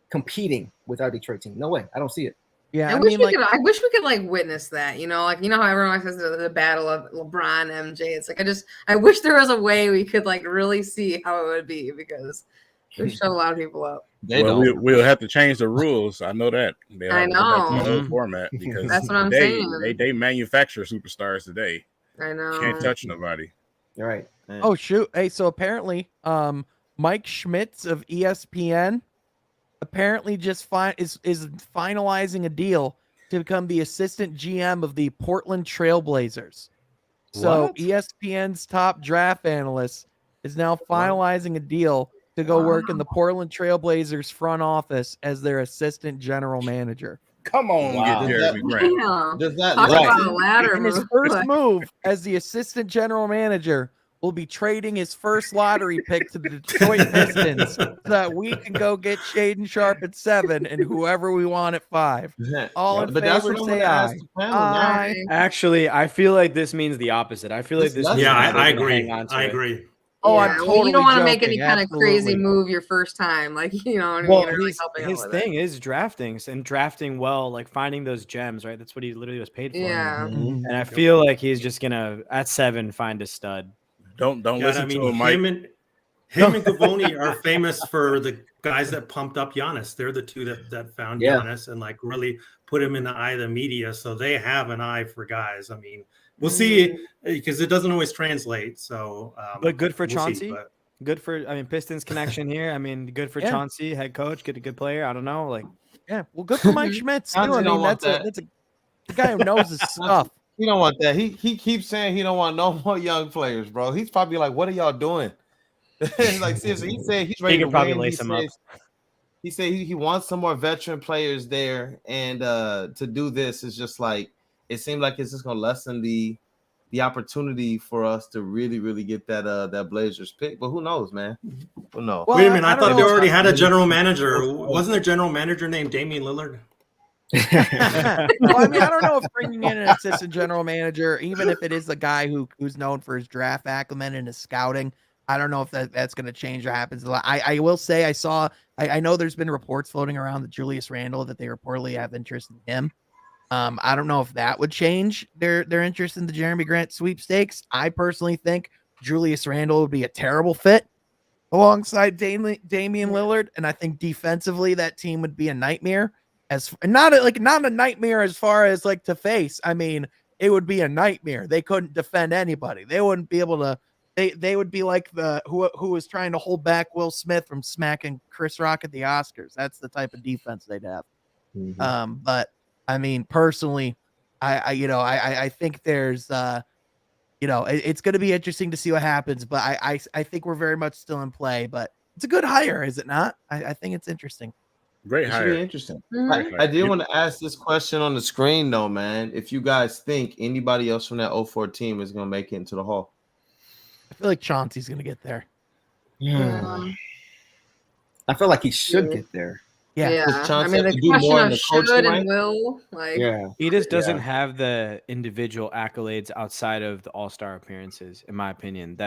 competing with our Detroit team. No way. I don't see it. Yeah, I wish we could like witness that, you know, like, you know how everyone says the battle of LeBron, MJ. It's like, I wish there was a way we could like really see how it would be, because we shut a lot of people up. We'll have to change the rules. I know that. I know. The old format, because that's what I'm saying. They manufacture superstars today. I know. Can't touch nobody. All right. Oh shoot! Hey, so apparently, Mike Schmitz of ESPN apparently just is finalizing a deal to become the assistant GM of the Portland Trailblazers. So ESPN's top draft analyst is now finalizing a deal to go work in the Portland Trailblazers front office as their assistant general manager. Come on, get Jeremy Grant. Does that talk about a ladder and his first move as the assistant general manager will be trading his first lottery pick to the Detroit Pistons so that we can go get Shaedon Sharpe at 7 and whoever we want at 5. All in favor, say aye. Aye. Actually, I feel like this means the opposite. I feel like this. I agree. I agree. Oh, I'm totally you don't want to joking. make any kind of crazy move your first time, like, you know what I mean? Well, his thing is drafting well, like finding those gems, right? That's what he literally was paid for. Yeah. And I feel like he's just gonna at 7 find a stud. Don't listen to him, Mike. Him and Gavoni are famous for the guys that pumped up Giannis. They're the two that found Giannis and like really put him in the eye of the media. So they have an eye for guys. I mean, we'll see, because it doesn't always translate. So, but good for we'll Chauncey. Good for, Pistons connection here. I mean, good for Chauncey, head coach, get a good player. I don't know, like, well, good for Mike Schmitz. I mean, that's a guy who knows his stuff. He don't want that. He keeps saying he don't want no more young players, bro. He's probably like, what are y'all doing? Like, seriously, he said he's ready to probably win. lace him up. He said he wants some more veteran players there, and to do this is just like, it seemed like it's just gonna lessen the opportunity for us to really get that Blazers pick. But who knows, man? Who knows? Well, Wait a minute, I don't thought they know. already had a general manager. Wasn't their general manager named Damian Lillard? Well, I mean, I don't know if bringing in an assistant general manager, even if it is the guy who's known for his draft acumen and his scouting, I don't know if that's going to change or happens a lot. I will say I know there's been reports floating around that Julius Randle that they reportedly have interest in him. I don't know if that would change their interest in the Jeremy Grant sweepstakes. I personally think Julius Randle would be a terrible fit alongside Damian Lillard, and I think defensively that team would be a nightmare. Not a nightmare as far as like to face. I mean, it would be a nightmare. They couldn't defend anybody. They wouldn't be able to. They would be like the who was trying to hold back Will Smith from smacking Chris Rock at the Oscars. That's the type of defense they'd have. Mhm. But I mean, personally, I think there's it's going to be interesting to see what happens. But I think we're very much still in play. But it's a good hire, is it not? I think it's interesting. Great It should be hire. interesting. Mhm. I did want to ask this question on the screen, though, man. If you guys think anybody else from that 04 team is going to make it into the Hall? I feel like Chauncey's going to get there. Yeah. I feel like he should get there. Yeah. Yeah. Does I Chauncey mean, have the to do more question in of the coaching should and rank? will, like, Yeah. He just doesn't have the individual accolades outside of the All-Star appearances, in my opinion.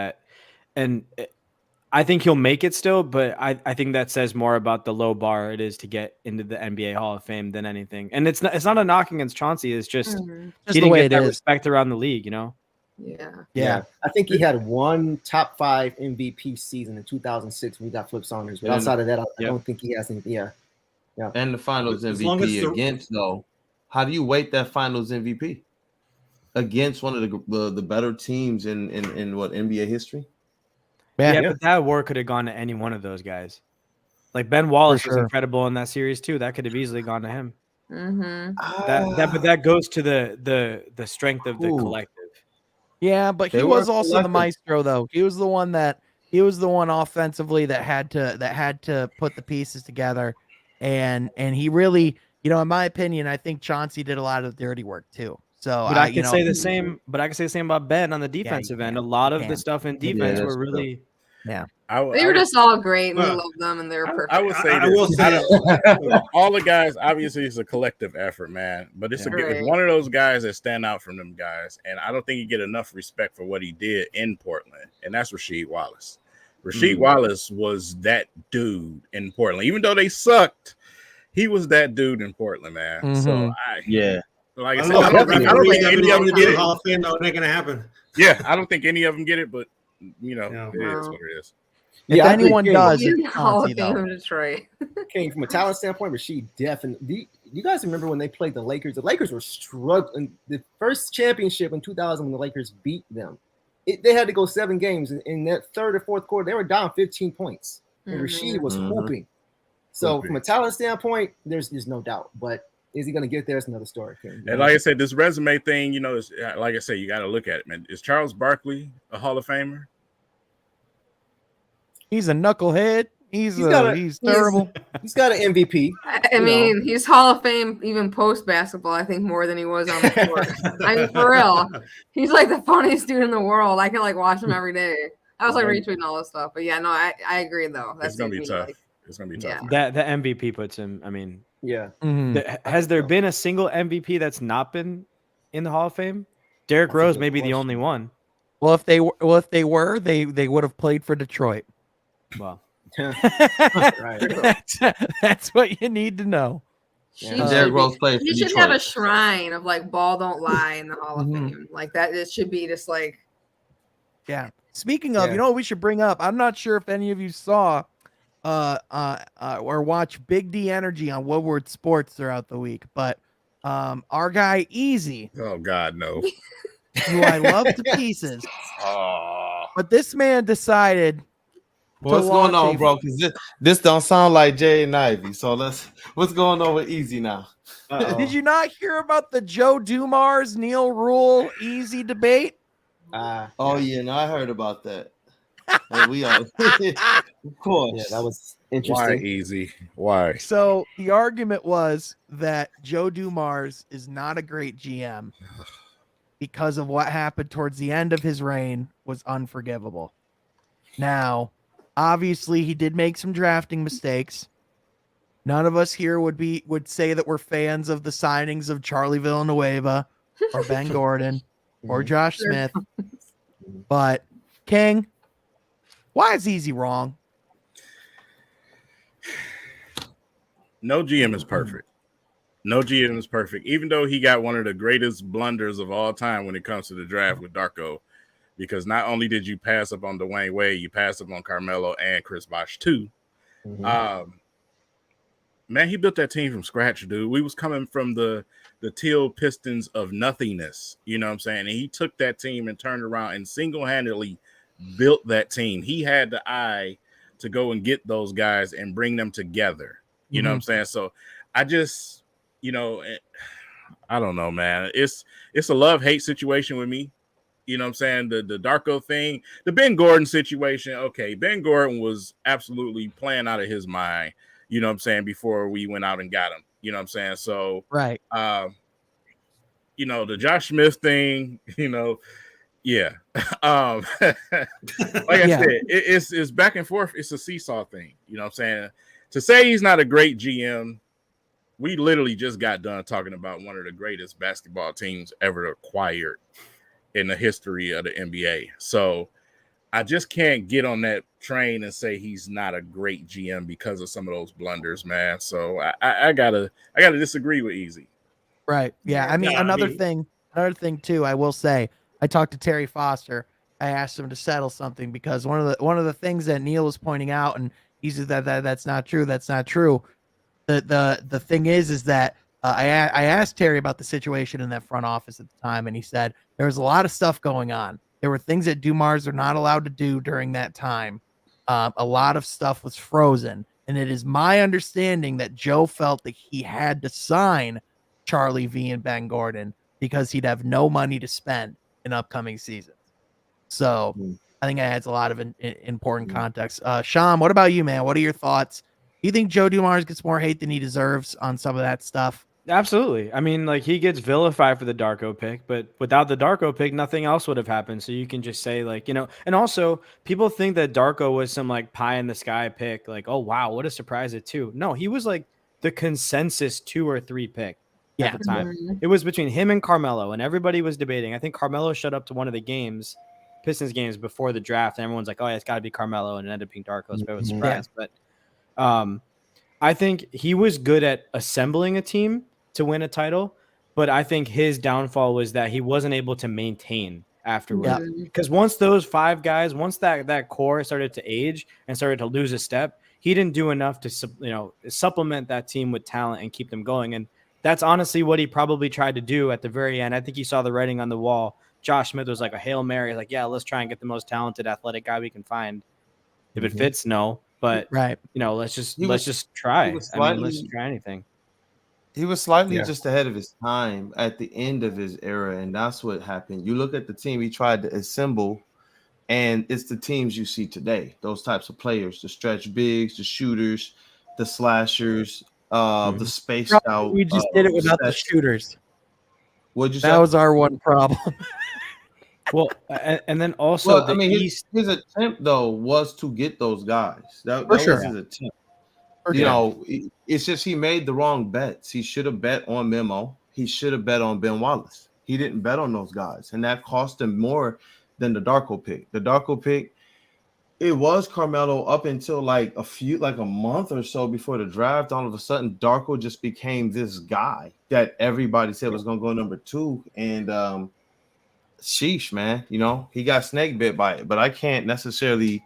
I think he'll make it still, but I think that says more about the low bar it is to get into the NBA Hall of Fame than anything. And it's not a knock against Chauncey. It's just mhm. Just he the didn't way get it that is. respect around the league, you know? Yeah. I think he had one top 5 MVP season in 2006 when he got Flip Saunders. But Yeah. outside of that, I Yep. don't think he has any. Yeah. And the Finals As long as MVP the- against, though, how do you weight that Finals MVP against one of the better teams in what NBA history? Yeah. But that award could have gone to any one of those guys. Like Ben Wallace was sure. incredible in that series too. That could have easily gone to him. Mm-hmm. But that goes to the strength of the Ooh. collective. Yeah, but he They was were also the collective. maestro, though. He was the one offensively that had to put the pieces together, and he really, in my opinion, I think Chauncey did a lot of the dirty work too. So But I can say the same. But I can say the same about Ben on the defensive end. A lot of the stuff in defense that's were really. They were just all great, and we Well, loved them, and they were perfect. I would say I this. will say- All the guys, obviously, it's a collective effort, man. But it's Right. one of those guys that stand out from them guys, and I don't think he get enough respect for what he did in Portland, and that's Rasheed Wallace. Rasheed Wallace was that dude in Portland, even though they sucked. He was that dude in Portland, man. So like I said, I don't think any of them get it. Hall of Fame, though. It ain't gonna happen. Yeah, I don't think any of them get it, but it is Wow. what it is. if I anyone think does, He's in it's the Hall Chauncey, of Fame though. of Detroit. King, from a talent standpoint, Rasheed definitely. Do you guys remember when they played the Lakers? The Lakers were struggling. The first championship in 2000 when the Lakers beat them, they had to go 7 games. In that third or fourth quarter, they were down 15 points. And Rasheed was hooping. So from a talent standpoint, there's no doubt. But is he going to get there? It's another story. King. And like I said, this resume thing, is, like I said, you got to look at it, man. Is Charles Barkley a Hall of Famer? He's a knucklehead. He's terrible. He's got an MVP. I mean, he's Hall of Fame even post basketball. I think more than he was on the court. I mean, for real, he's like the funniest dude in the world. I can watch him every day. I was retweeting all this stuff, but yeah, no, I agree though. It's gonna be tough. It's gonna be tough. Yeah. That the MVP puts him. I mean, Yeah. has there been a single MVP that's not been in the Hall of Fame? Derrick Rose may be the only one. Well, if they were, they would have played for Detroit. Well, Right. That's what you need to know. Derrick Rose played for You should Detroit. have a shrine of ball don't lie in the Hall of Fame. Like that, it should be just like. Yeah. Speaking of, you know what we should bring up? I'm not sure if any of you saw or watch Big D Energy on Woodward Sports throughout the week, but our guy Easy, Oh God, no. who I love to pieces, but this man decided. What's going on, bro? Because this don't sound like Jaden Ivey. So what's going on with Easy now? Did you not hear about the Joe Dumars, Neil Rule, Easy debate? Oh yeah, no, I heard about that. We are, of course. Yeah, that was Why interesting. easy? Why? So the argument was that Joe Dumars is not a great GM because of what happened towards the end of his reign was unforgivable. Now, obviously, he did make some drafting mistakes. None of us here would say that we're fans of the signings of Charlie Villanueva or Ben Gordon or Josh Smith. But King, why is Easy wrong? No GM is perfect. No GM is perfect, even though he got one of the greatest blunders of all time when it comes to the draft with Darko, because not only did you pass up on Dwayne Wade, you passed up on Carmelo and Chris Bosh too. Man, he built that team from scratch, dude. We was coming from the Teal Pistons of nothingness, you know what I'm saying? And he took that team and turned around and single-handedly built that team. He had the eye to go and get those guys and bring them together. You know what I'm saying? So I just, you know, I don't know, man. It's a love-hate situation with me. You know what I'm saying? The Darko thing, the Ben Gordon situation. Okay, Ben Gordon was absolutely playing out of his mind, you know what I'm saying, before we went out and got him. You know what I'm saying? So, right. You know, the Josh Smith thing, you know, yeah. Like I said, it's back and forth. It's a seesaw thing. You know what I'm saying? To say he's not a great GM, we literally just got done talking about one of the greatest basketball teams ever acquired in the history of the NBA. So I just can't get on that train and say he's not a great GM because of some of those blunders, man. So I gotta disagree with Easy. Right. Yeah. I mean, another thing too, I will say, I talked to Terry Foster. I asked him to settle something because one of the things that Neil was pointing out, and he said that's not true. That's not true. The thing is that I asked Terry about the situation in that front office at the time, and he said there was a lot of stuff going on. There were things that Dumars are not allowed to do during that time. A lot of stuff was frozen, and it is my understanding that Joe felt that he had to sign Charlie V and Ben Gordon because he'd have no money to spend in upcoming seasons. So I think that adds a lot of important context. Sham, what about you, man? What are your thoughts? Do you think Joe Dumars gets more hate than he deserves on some of that stuff? Absolutely. I mean, like, he gets vilified for the Darko pick, but without the Darko pick, nothing else would have happened. So you can just say, like, you know, and also people think that Darko was some like pie in the sky pick. Like, oh, wow, what a surprise at 2. No, he was like the consensus 2 or 3 pick at the time. It was between him and Carmelo, and everybody was debating. I think Carmelo showed up to one of the games, Pistons games before the draft, and everyone's like, oh, yeah, it's got to be Carmelo, and it ended up being Darko. So I was surprised. But I think he was good at assembling a team to win a title, but I think his downfall was that he wasn't able to maintain afterwards. Because once those 5 guys, once that core started to age and started to lose a step, he didn't do enough to supplement that team with talent and keep them going. And that's honestly what he probably tried to do at the very end. I think he saw the writing on the wall. Josh Smith was like a Hail Mary, like, yeah, let's try and get the most talented athletic guy we can find. If it fits, no. But you know, let's just try. Let's try anything. He was slightly just ahead of his time at the end of his era, and that's what happened. You look at the team he tried to assemble, and it's the teams you see today. Those types of players, the stretch bigs, the shooters, the slashers, the spaced out. We just did it without the shooters. What'd you say? That was our one problem. Well, and then also his attempt though was to get those guys. That was his attempt. You know, it's just he made the wrong bets. He should have bet on Memo. He should have bet on Ben Wallace. He didn't bet on those guys, and that cost him more than the Darko pick. The Darko pick, it was Carmelo up until like a month or so before the draft. All of a sudden, Darko just became this guy that everybody said was going to go number 2, and sheesh, man. You know, he got snake bit by it, but I can't necessarily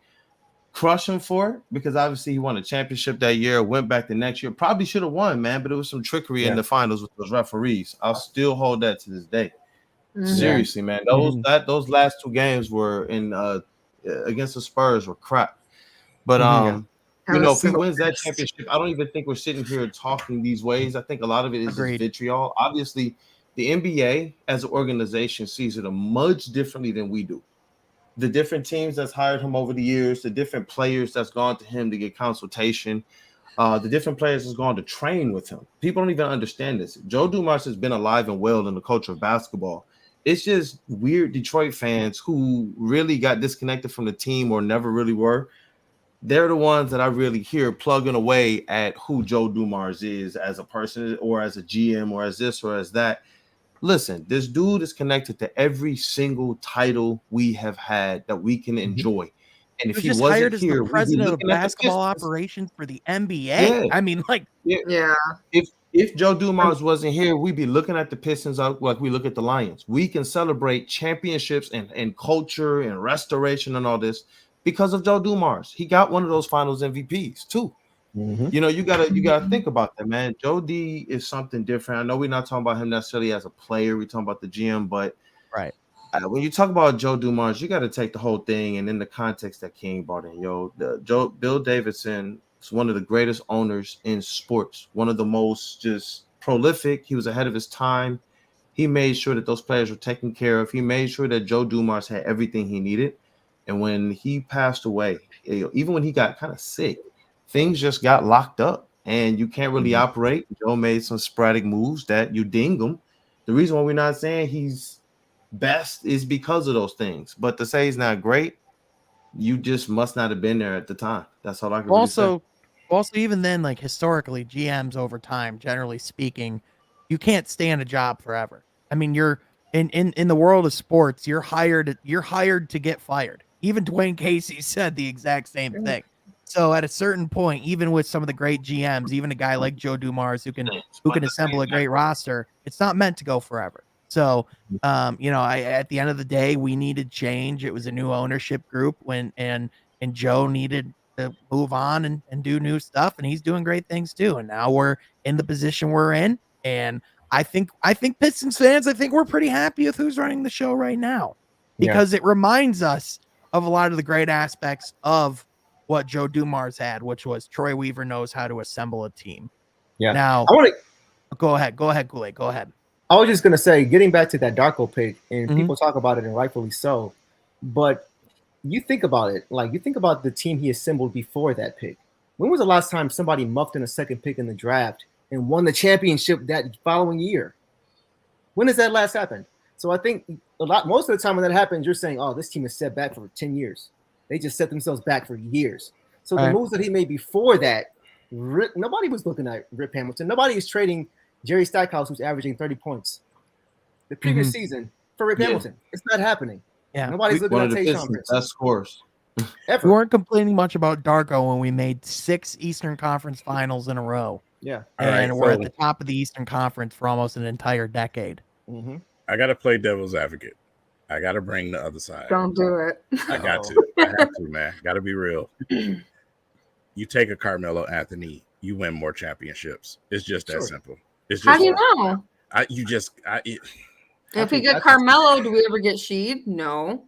crush him for it because obviously he won a championship that year, went back the next year, probably should have won, man, but it was some trickery in the finals with those referees. I'll still hold that to this day. Seriously, man. Those last 2 games were in against the Spurs were crap. But you know, if he wins that championship, I don't even think we're sitting here talking these ways. I think a lot of it is just vitriol. Obviously, the NBA as an organization sees it much differently than we do. the different teams that's hired him over the years, the different players that's gone to him to get consultation, the different players that's gone to train with him. People don't even understand this. Joe Dumars has been alive and well in the culture of basketball. It's just weird Detroit fans who really got disconnected from the team or never really were. They're the ones that I really hear plugging away at who Joe Dumars is as a person or as a GM or as this or as that. Listen, this dude is connected to every single title we have had that we can enjoy. And if he just wasn't hired as here, the we'd be president of looking at the basketball Pistons. operations for the NBA. Yeah. I mean, like, Yeah. If Joe Dumars wasn't here, we'd be looking at the Pistons like we look at the Lions. We can celebrate championships and culture and restoration and all this because of Joe Dumars. He got one of those Finals MVPs too. You know, you gotta think about that, man. Joe D is something different. I know we're not talking about him necessarily as a player. We're talking about the GM, but right. When you talk about Joe Dumars, you got to take the whole thing and in the context that King brought in. Bill Davidson is one of the greatest owners in sports, one of the most just prolific. He was ahead of his time. He made sure that those players were taken care of. He made sure that Joe Dumars had everything he needed. And when he passed away, even when he got kind of sick, things just got locked up and you can't really operate. Joe made some sporadic moves that you ding him. The reason why we're not saying he's best is because of those things, but to say he's not great, you just must not have been there at the time. That's all I can also even then, like historically, GMs over time, generally speaking, you can't stay in a job forever. I mean, you're in the world of sports, you're hired to get fired. Even Dwayne Casey said the exact same thing. So at a certain point, even with some of the great GMs, even a guy like Joe Dumars who can assemble a great roster, it's not meant to go forever. So, at the end of the day, we needed change. It was a new ownership group and Joe needed to move on and do new stuff, and he's doing great things too. And now we're in the position we're in, and I think Pistons fans, I think we're pretty happy with who's running the show right now because it reminds us of a lot of the great aspects of what Joe Dumars had, which was Troy Weaver knows how to assemble a team. Yeah. Now, I want to go ahead, Kool-Aid, go ahead. I was just gonna say, getting back to that Darko pick, and people talk about it, and rightfully so. But you think about it, like you think about the team he assembled before that pick. When was the last time somebody muffed in a second pick in the draft and won the championship that following year? When does that last happen? So I think most of the time when that happens, you're saying, "Oh, this team is set back for 10 years. They just set themselves back for years." So the moves that he made before that, nobody was looking at Rip Hamilton. Nobody is trading Jerry Stackhouse, who's averaging 30 points the previous season, for Rip Hamilton. It's not happening. Yeah, nobody's looking at Tayshaun Prince. Best scores. We weren't complaining much about Darko when we made 6 Eastern Conference Finals in a row. Yeah, and we're at the top of the Eastern Conference for almost an entire decade. I got to play devil's advocate. I got to bring the other side. Don't do it. I got to. I have to, man. Got to be real. You take a Carmelo Anthony, you win more championships. It's just that simple. It's just, how do you know? If we get Carmelo, do we ever get Sheed? No.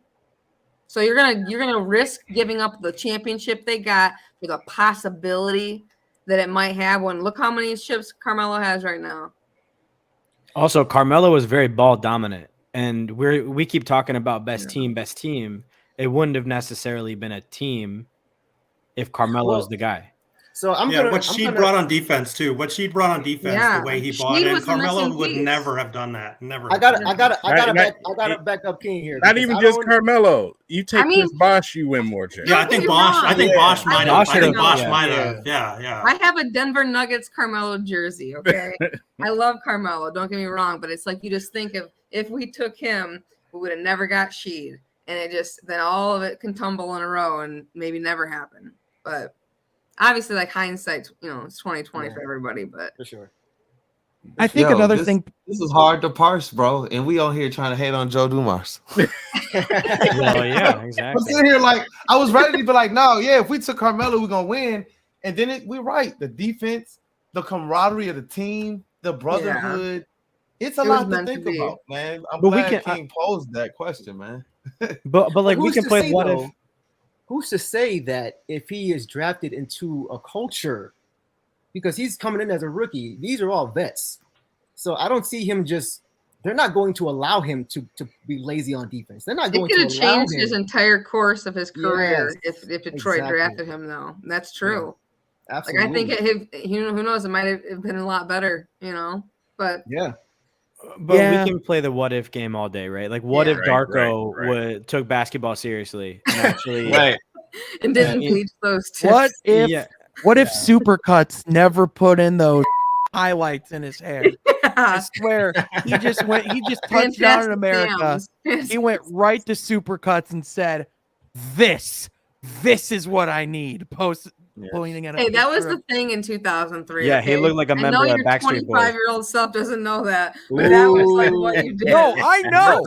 So you're gonna risk giving up the championship they got for the possibility that it might have one. Look how many chips Carmelo has right now. Also, Carmelo was very ball dominant, and we keep talking about best team. It wouldn't have necessarily been a team if Carmelo's the guy. So what Sheed brought on defense too. What Sheed brought on defense, the way he bought in, Carmelo would never have done that. Never. I gotta back up King here. Not even just Carmelo. You take Chris Bosh, you win more championships. Yeah, I think Bosh might have. Yeah. I have a Denver Nuggets Carmelo jersey. Okay, I love Carmelo. Don't get me wrong, but it's like you just think of if we took him, we would have never got Sheed, and then all of it can tumble in a row and maybe never happen. But obviously, like hindsight, it's 2020 for everybody, but for sure. I think another thing. This is hard to parse, bro, and we on here trying to hate on Joe Dumars. Well, yeah, exactly. I'm sitting here like I was ready to be like, no, if we took Carmelo, we're gonna win, and then we're right. The defense, the camaraderie of the team, the brotherhood. It's a lot to think about, man. I'm glad King posed that question, man. but like we can play what if. Who's to say that if he is drafted into a culture, because he's coming in as a rookie, these are all vets. So I don't see him just they're not going to allow him to be lazy on defense. They're not It going could to have allow changed his him. entire course of his career Yes, if Detroit exactly. drafted him, though. That's true. Absolutely. Like, I think who knows, it might have been a lot better, but Yeah. But Yeah. we can play the what if game all day, right? Like, what if Right, Darko right. took basketball seriously and actually and didn't Yeah. bleach those tips. What if Yeah. Supercuts never put in those highlights in his hair? I swear, he just touched down in America. He went right to Supercuts and said, "This is what I need." Pointing at a Hey, that was picture the thing in 2003. Yeah, he okay? looked like a I member know of your Backstreet Boys. 25-year-old self doesn't know that, but that was like what you did. No, I know.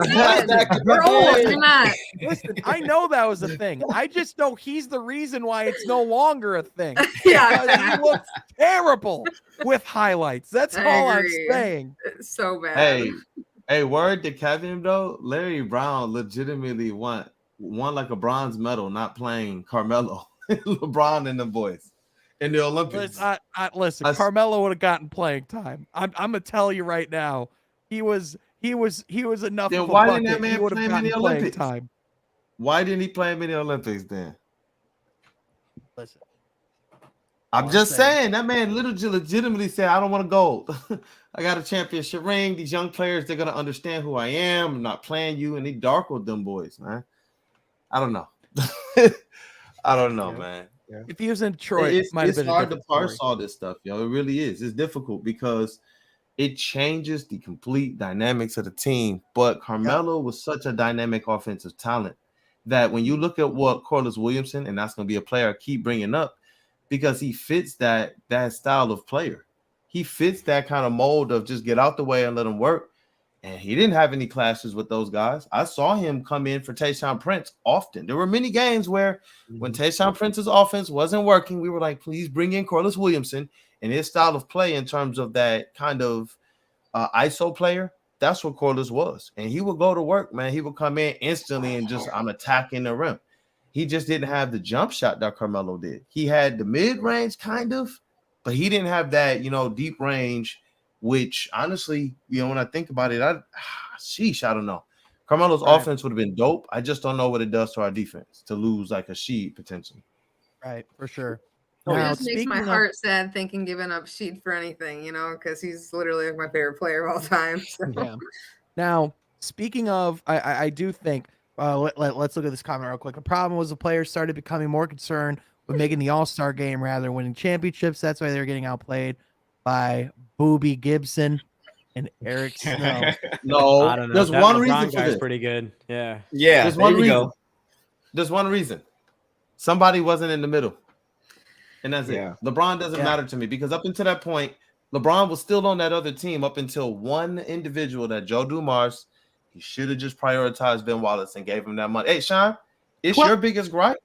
We're old. You're not. Listen, I know that was a thing. I just know he's the reason why it's no longer a thing. Yeah, Because he looks terrible with highlights. That's I all I'm agree. saying. It's so bad. Hey, word to Kevin though. Larry Brown legitimately won like a bronze medal, not playing Carmelo, LeBron, and the boys in the Olympics. Listen, Carmelo would have gotten playing time. I'm gonna tell you right now, he was enough Then of a why bucket. didn't that man He would have play him in gotten the playing Olympics? time. Why didn't he play him in the Olympics then? Listen, I'm just saying that man legitimately said, "I don't want to gold. I got a championship ring. These young players, they're gonna understand who I am. I'm not playing you." And he darkled them boys, man. I don't know. I don't know, man. if he was in Detroit, it might have It's been a hard to different parse story. all this stuff, yo. It really is. It's difficult because it changes the complete dynamics of the team. But Carmelo was such a dynamic offensive talent that when you look at what Corliss Williamson, and that's going to be a player I keep bringing up because he fits that style of player. He fits that kind of mold of just get out the way and let him work. And he didn't have any clashes with those guys. I saw him come in for Tayshaun Prince often. There were many games where when Tayshaun Prince's offense wasn't working, we were like, please bring in Corliss Williamson and his style of play in terms of that kind of ISO player. That's what Corliss was. And he would go to work, man. He would come in instantly and just, I'm attacking the rim. He just didn't have the jump shot that Carmelo did. He had the mid-range kind of, but he didn't have that, deep range, which honestly, when I think about it, I don't know. Carmelo's offense would have been dope. I just don't know what it does to our defense to lose like a Sheed potentially. Right, for sure. It Now, just makes my speaking of- heart sad thinking giving up Sheed for anything, because he's literally like my favorite player of all time. So. Yeah. Now, speaking of, I do think let's look at this comment real quick. The problem was the players started becoming more concerned with making the All-Star game rather than winning championships. That's why they're getting outplayed by Boobie Gibson and Eric Snow. No, I don't know. there's That one LeBron reason for guy's this. pretty good. Yeah. Yeah. There's There one you reason. go. There's one reason. Somebody wasn't in the middle. And that's Yeah. it. LeBron doesn't matter to me because up until that point, LeBron was still on that other team up until one individual, that Joe Dumars. He should have just prioritized Ben Wallace and gave him that money. Hey, Sean, it's your biggest gripe?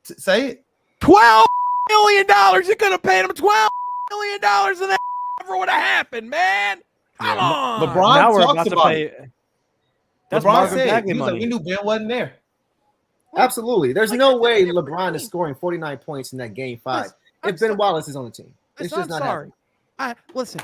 Say it. $12 million. You could have paid him $12 million and that never would have happened, man. Come on. LeBron Now we're talks about to about play. it. That's LeBron Marvin said Bagley he was like, money. we knew Ben wasn't there. Absolutely. There's no way LeBron is scoring 49 points in that game 5 if Ben Wallace is on the team. It's just not happening. Listen,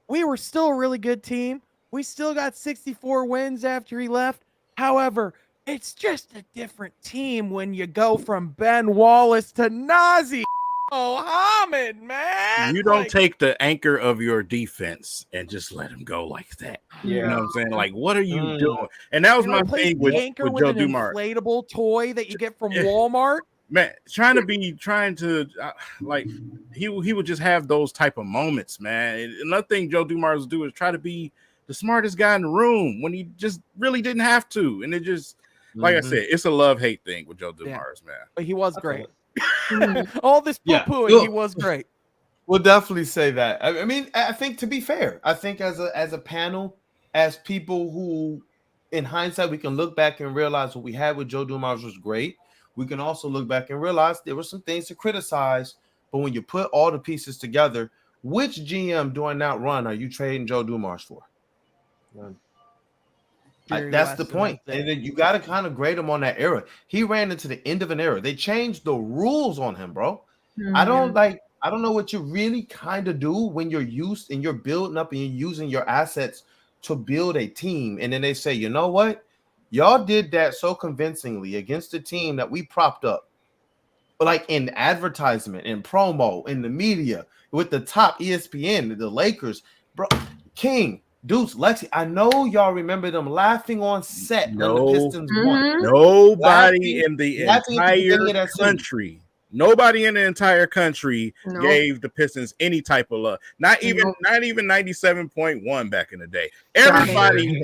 we were still a really good team. We still got 64 wins after he left. However, it's just a different team when you go from Ben Wallace to Nazi Mohammed, man. You don't take the anchor of your defense and just let him go like that. Yeah. You know what I'm saying? Like, what are you doing? And that was my thing with anchor Joe an Dumars. inflatable toy that you get from Walmart. Man, like he would just have those type of moments, man. And another thing Joe Dumars would do is try to be the smartest guy in the room when he just really didn't have to. And it just, like I said, it's a love-hate thing with Joe Dumars, man. But he was great. All this poo-pooing, Look, he was great. We'll definitely say that. I mean, I think to be fair, I think as a panel, as people who, in hindsight, we can look back and realize what we had with Joe Dumars was great. We can also look back and realize there were some things to criticize. But when you put all the pieces together, which GM during that run are you trading Joe Dumars for? That's the point. And then you got to kind of grade him on that era. He ran into the end of an era. They changed the rules on him, bro. Mm-hmm. I don't know what you really kind of do when you're used and you're building up and you're using your assets to build a team. And then they say, you know what? Y'all did that so convincingly against a team that we propped up. Like in advertisement, in promo, in the media, with the top ESPN, the Lakers, bro, King, Deuce, Lexi. I know y'all remember them laughing on set when the Pistons won. Nobody in the laughing at the beginning of entire that series. country. Nobody in the entire country No. gave the Pistons any type of love. Not even 97.1 back in the day. Everybody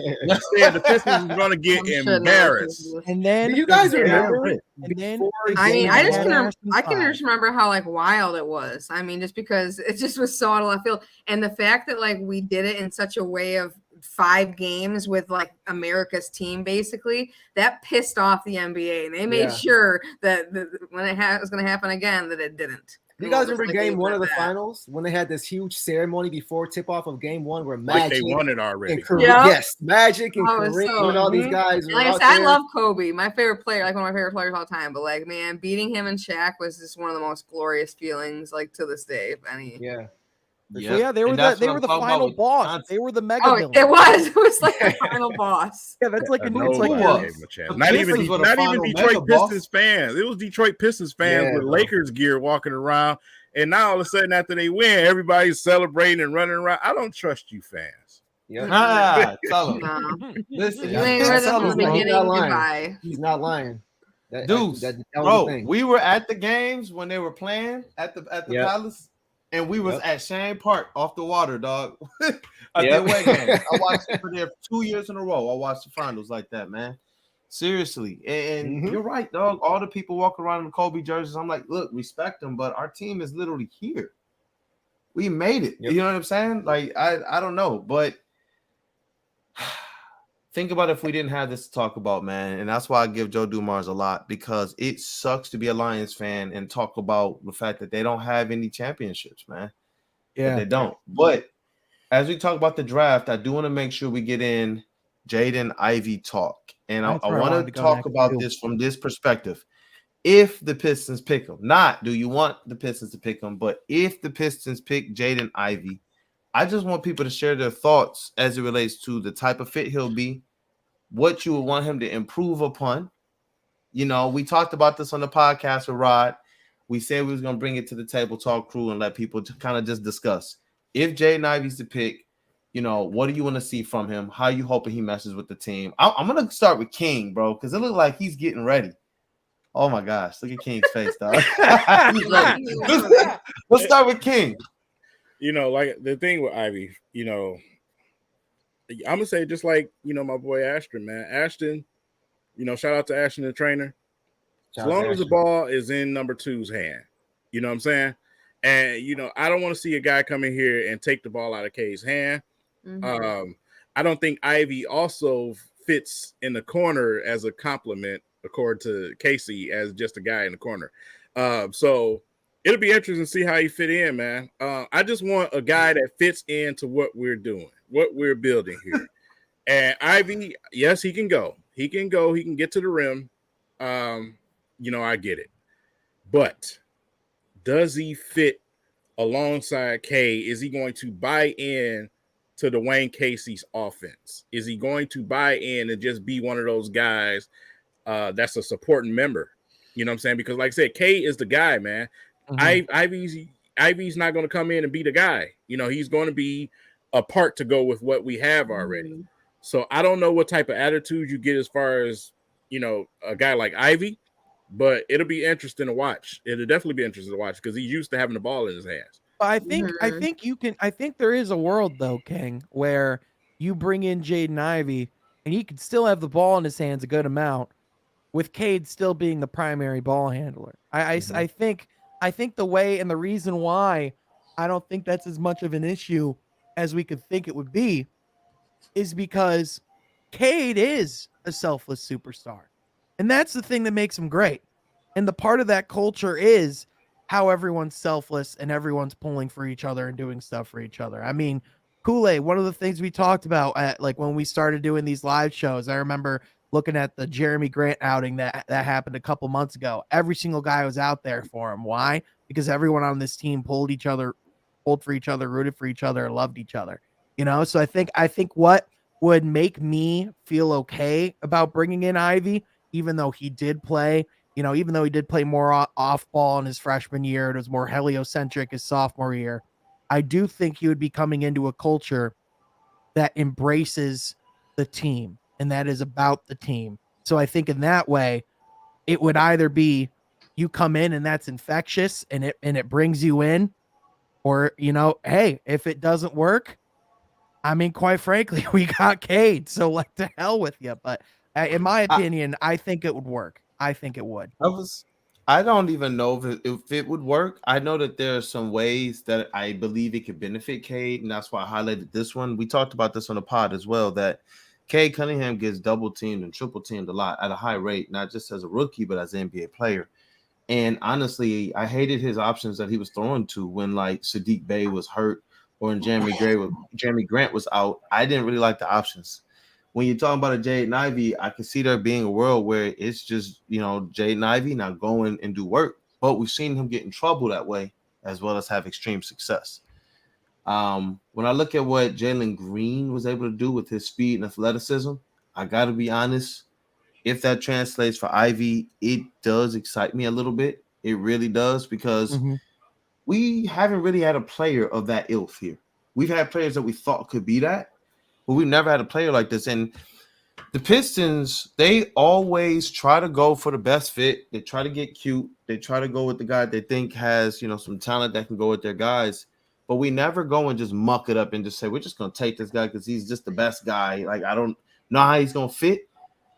said the Pistons was going to get embarrassed. And then Do you guys remember? And then I mean, I just can can just remember how like wild it was. I mean, just because it just was so out of left field, and the fact that like we did it in such a way of 5 games with like America's team, basically, that pissed off the NBA, and they made sure that when it was going to happen again, that it didn't. Do you guys remember game 1 of the finals when they had this huge ceremony before tip-off of game 1 where Like Magic they won it already. Yes, Magic and Kareem so, and all these guys. And like I said, I love Kobe, my favorite player, like one of my favorite players all time. But like, man, beating him and Shaq was just one of the most glorious feelings, like to this day. If any, Yeah, they were the final boss. They were the mega villain. It was like the final boss. Yeah, that's like a Not even Detroit Pistons fans. It was Detroit Pistons fans with Lakers gear walking around, and now all of a sudden after they win, everybody's celebrating and running around. I don't trust you fans. Tell them. Listen, you ain't heard them from the beginning. Goodbye. He's not lying. Dude, bro, we were at the games when they were playing at the Palace. And we was at Shane Park off the water, dog. I watched it for there 2 years in a row. I watched the finals like that, man. Seriously. And you're right, dog. All the people walking around in the Kobe jerseys, I'm like, look, respect them, but our team is literally here. We made it. You know what I'm saying? Like, I don't know, but think about if we didn't have this to talk about, man. And that's why I give Joe Dumars a lot, because it sucks to be a Lions fan and talk about the fact that they don't have any championships, man. Yeah, they don't. But as we talk about the draft, I do want to make sure we get in Jaden Ivey talk. And I want to talk about this from this perspective. If the Pistons pick him, not do you want the Pistons to pick him, but if the Pistons pick Jaden Ivey, I just want people to share their thoughts as it relates to the type of fit he'll be, what you would want him to improve upon. You know, we talked about this on the podcast with Rod. We said we was going to bring it to the table talk crew and let people kind of just discuss. If Jaden Ivey's the pick, you know, what do you want to see from him? How you hoping he meshes with the team? I'm going to start with King, bro, because it looks like he's getting ready. Oh, my gosh. Look at King's face, dog. He's ready. Let's start with King. You know, like the thing with Ivy, you know, I'm gonna say just like, you know, my boy Ashton, man. Ashton, you know, shout out to Ashton the trainer. As long as the ball is in number 2's hand, you know what I'm saying? And you know, I don't want to see a guy come in here and take the ball out of Cade's hand. I don't think Ivy also fits in the corner as a compliment, according to Casey, as just a guy in the corner. So it'll be interesting to see how he fit in, man. I just want a guy that fits into what we're doing, what we're building here. And Ivy, yes, he can go. He can go. He can get to the rim. You know, I get it. But does he fit alongside K? Is he going to buy in to Dwayne Casey's offense? Is he going to buy in and just be one of those guys that's a supporting member? You know what I'm saying? Because like I said, K is the guy, man. Ivy's not going to come in and be the guy. You know, he's going to be a part to go with what we have already. So I don't know what type of attitude you get as far as, you know, a guy like Ivy, but it'll be interesting to watch. It'll definitely be interesting to watch because he's used to having the ball in his hands. I think there is a world though, King, where you bring in Jaden Ivey and he could still have the ball in his hands a good amount, with Cade still being the primary ball handler. I think the way and the reason why I don't think that's as much of an issue as we could think it would be is because Cade is a selfless superstar. And that's the thing that makes him great. And the part of that culture is how everyone's selfless and everyone's pulling for each other and doing stuff for each other. I mean, Kool-Aid, one of the things we talked about at like when we started doing these live shows, I remember looking at the Jeremy Grant outing that happened a couple months ago. Every single guy was out there for him. Why? Because everyone on this team pulled for each other, rooted for each other, and loved each other. You know, so I think what would make me feel okay about bringing in Ivy, even though he did play, even though he did play more off ball in his freshman year, it was more heliocentric his sophomore year. I do think he would be coming into a culture that embraces the team and that is about the team. So I think in that way, it would either be you come in and that's infectious and it brings you in, or, hey, if it doesn't work, I mean, quite frankly, we got Cade, so like to hell with you. But in my opinion, I think it would work. I think it would. I don't even know if it would work. I know that there are some ways that I believe it could benefit Cade, and that's why I highlighted this one. We talked about this on the pod as well, that Cade Cunningham gets double teamed and triple teamed a lot at a high rate, not just as a rookie, but as an NBA player. And honestly, I hated his options that he was throwing to when like Sadiq Bey was hurt or when Jeremy Grant was out. I didn't really like the options. When you're talking about a Jaden Ivey, I can see there being a world where it's just, Jaden Ivey now going and do work. But we've seen him get in trouble that way, as well as have extreme success. When I look at what Jalen Green was able to do with his speed and athleticism, I got to be honest. If that translates for Ivy, it does excite me a little bit. It really does, because we haven't really had a player of that ilk here. We've had players that we thought could be that, but we've never had a player like this. And the Pistons, they always try to go for the best fit. They try to get cute. They try to go with the guy they think has, some talent that can go with their guys. But we never go and just muck it up and just say, we're just going to take this guy because he's just the best guy. Like, I don't know how he's going to fit,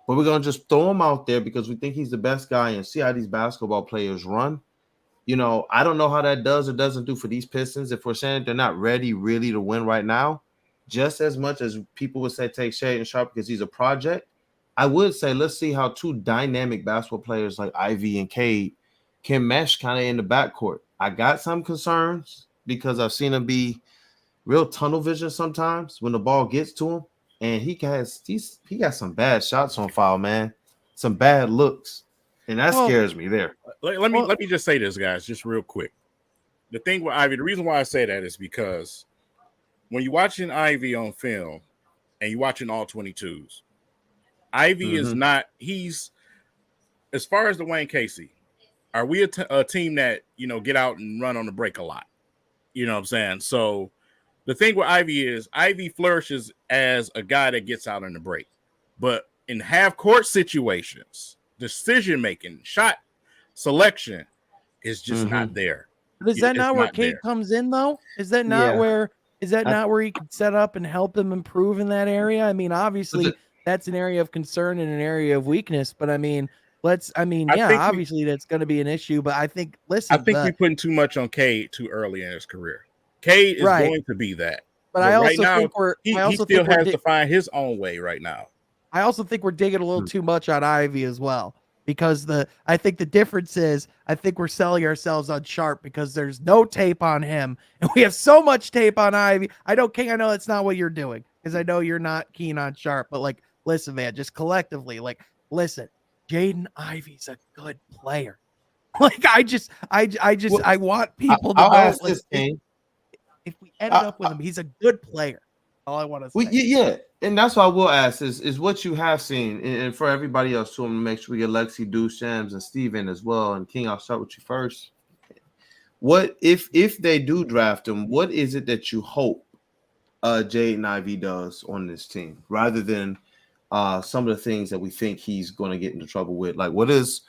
but we're going to just throw him out there because we think he's the best guy and see how these basketball players run. I don't know how that does or doesn't do for these Pistons. If we're saying they're not ready really to win right now, just as much as people would say take Shaedon Sharpe because he's a project, I would say let's see how two dynamic basketball players like Ivy and Cade can mesh kind of in the backcourt. I got some concerns because I've seen him be real tunnel vision sometimes when the ball gets to him, and he got some bad shots on file, man, some bad looks, and that scares me there. Let me just say this, guys, just real quick. The thing with Ivy, the reason why I say that is because when you're watching Ivy on film and you're watching all 22s, Ivy is not, he's, as far as Dwayne Casey, are we a team that, get out and run on the break a lot? You know what I'm saying? So the thing with Ivy is Ivy flourishes as a guy that gets out on the break. But in half-court situations, decision-making, shot selection is just not there. But is that not where Cade comes in, though? Is that not where not where he could set up and help them improve in that area? I mean, obviously, that's an area of concern and an area of weakness. But I mean, obviously that's going to be an issue. But I think, listen, we're putting too much on Cade too early in his career. Cade is going to be that. But I also think he still has to find his own way right now. I also think we're digging a little too much on Ivy as well. Because I think the difference is I think we're selling ourselves on Sharpe because there's no tape on him and we have so much tape on Ivy. I know that's not what you're doing because I know you're not keen on Sharpe, but like, listen, man, just collectively, like, listen, Jaden Ivey's a good player. Like, I want people to know like, if we ended up with him, he's a good player. All I want to say. Yeah. And that's what I will ask is what you have seen, and for everybody else too, I'm gonna make sure we get Lexi, Deuce, Shams, and Steven as well. And King, I'll start with you first. What if they do draft him? What is it that you hope Jaden Ivey does on this team, rather than some of the things that we think he's going to get into trouble with? Like, what is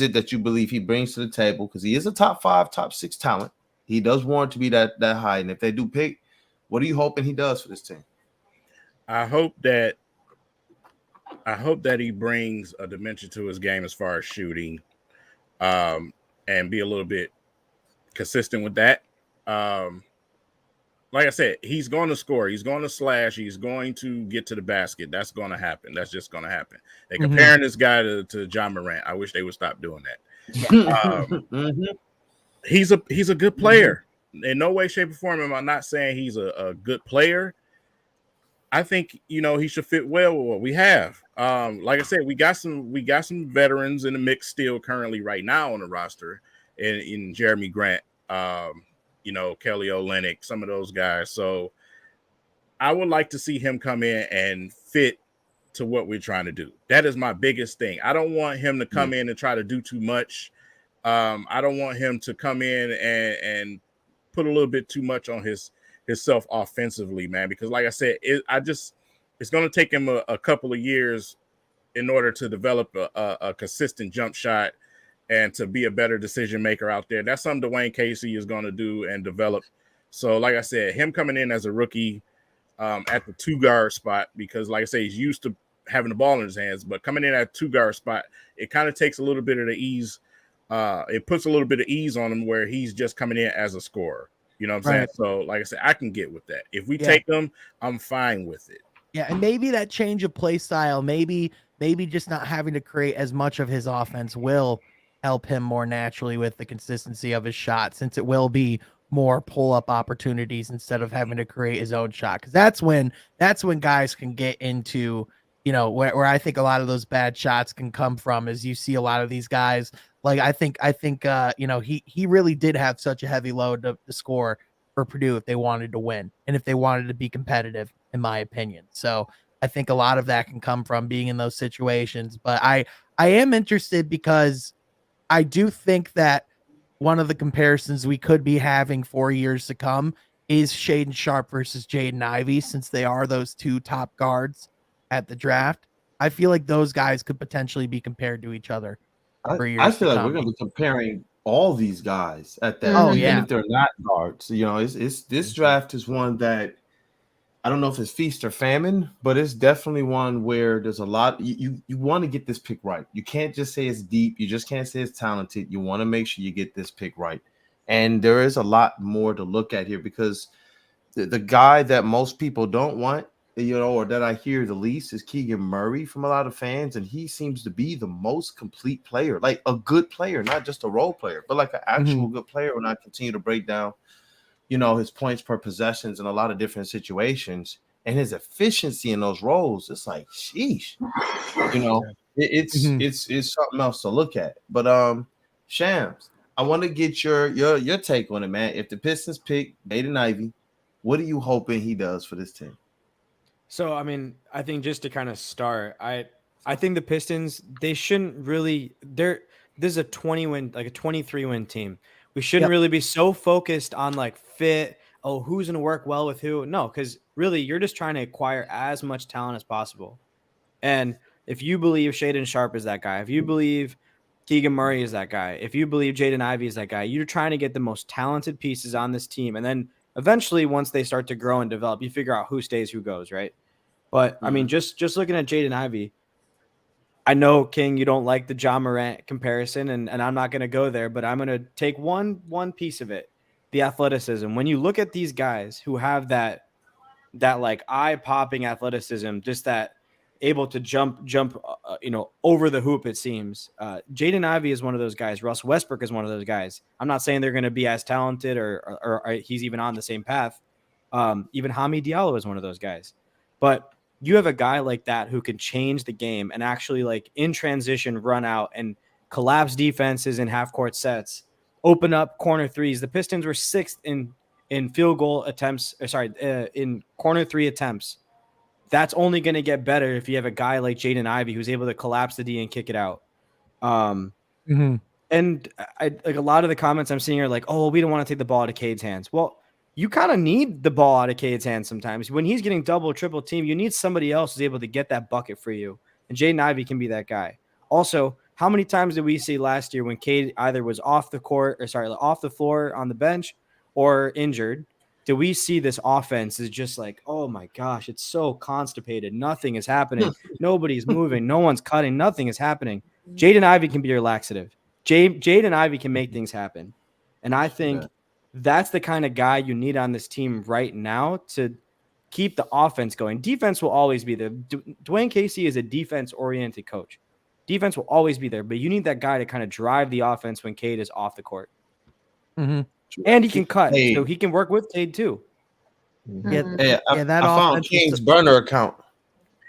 it that you believe he brings to the table? Because he is a top 5, top 6 talent. He does warrant to be that high. And if they do pick, what are you hoping he does for this team? I hope that he brings a dimension to his game as far as shooting, and be a little bit consistent with that. Like I said, he's going to score. He's going to slash. He's going to get to the basket. That's going to happen. That's just going to happen. They're comparing this guy to John Morant. I wish they would stop doing that. He's a good player. In no way, shape, or form am I not saying he's a good player. I think he should fit well with what we have. Like I said, we got some veterans in the mix still currently right now on the roster, in Jeremy Grant, Kelly Olynyk, some of those guys. So I would like to see him come in and fit to what we're trying to do. That is my biggest thing. I don't want him to come in and try to do too much. I don't want him to come in and put a little bit too much on himself offensively, man, because like I said, it's going to take him a couple of years in order to develop a consistent jump shot and to be a better decision maker out there. That's something Dwayne Casey is going to do and develop. So like I said, him coming in as a rookie at the 2-guard spot, because like I say, he's used to having the ball in his hands, but coming in at 2-guard spot, it kind of takes a little bit of the ease. It puts a little bit of ease on him where he's just coming in as a scorer. You know what I'm saying? So like I said, I can get with that. If we take him, I'm fine with it. Yeah, and maybe that change of play style, maybe just not having to create as much of his offense will help him more naturally with the consistency of his shot, since it will be more pull-up opportunities instead of having to create his own shot. Because that's when guys can get into, you know, where I think a lot of those bad shots can come from, is you see a lot of these guys. Like I think you know, he really did have such a heavy load to score for Purdue if they wanted to win and if they wanted to be competitive, in my opinion. So I think a lot of that can come from being in those situations. But I am interested because I do think that one of the comparisons we could be having 4 years to come is Shaedon Sharpe versus Jaden Ivey, since they are those two top guards at the draft. I feel like those guys could potentially be compared to each other. I feel like we're going to be comparing all these guys at that. Oh, yeah. Even if they're not guards, you know, it's this draft is one that I don't know if it's feast or famine, but it's definitely one where there's a lot. You want to get this pick right. You can't just say it's deep. You just can't say it's talented. You want to make sure you get this pick right. And there is a lot more to look at here, because the guy that most people don't want, you know, or that I hear the least, is Keegan Murray from a lot of fans. And he seems to be the most complete player, like a good player, not just a role player, but like an actual good player. When I continue to break down, you know, his points per possessions in a lot of different situations and his efficiency in those roles, it's like, sheesh, you know, it's something else to look at. But Shams, I want to get your take on it, man. If the Pistons pick Jaden Ivey, what are you hoping he does for this team? So, I mean, I think just to kind of start, I think the Pistons, they shouldn't really, this is a 20-win, like a 23-win team. We shouldn't really be so focused on like fit. Oh, who's going to work well with who? No, because really you're just trying to acquire as much talent as possible. And if you believe Shaedon Sharpe is that guy, if you believe Keegan Murray is that guy, if you believe Jaden Ivey is that guy, you're trying to get the most talented pieces on this team. And then eventually, once they start to grow and develop, you figure out who stays, who goes, right? But I mean, just looking at Jaden Ivey, I know, King, you don't like the Ja Morant comparison, and I'm not going to go there, but I'm going to take one piece of it, the athleticism. When you look at these guys who have that like eye-popping athleticism, just that able to jump, you know, over the hoop, it seems. Jaden Ivey is one of those guys. Russ Westbrook is one of those guys. I'm not saying they're going to be as talented or he's even on the same path. Even Hamid Diallo is one of those guys. But you have a guy like that who can change the game and actually, like, in transition, run out and collapse defenses in half-court sets, open up corner threes. The Pistons were 6th in field goal attempts. In corner three attempts. That's only going to get better if you have a guy like Jaden Ivey who's able to collapse the D and kick it out. And I like a lot of the comments I'm seeing are like, oh, we don't want to take the ball out of Cade's hands. Well, you kind of need the ball out of Cade's hands sometimes. When he's getting double, triple team, you need somebody else who's able to get that bucket for you. And Jaden Ivey can be that guy. Also, how many times did we see last year when Cade either was off the floor on the bench or injured? Did we see this offense is just like, oh my gosh, it's so constipated. Nothing is happening. Nobody's moving. No one's cutting. Nothing is happening. Jaden Ivey can be your laxative. Jaden Ivey can make things happen. And I think that's the kind of guy you need on this team right now to keep the offense going. Defense will always be there. Dwayne Casey is a defense-oriented coach. Defense will always be there, but you need that guy to kind of drive the offense when Cade is off the court. And he can cut, so he can work with Cade too. I found King's burner account.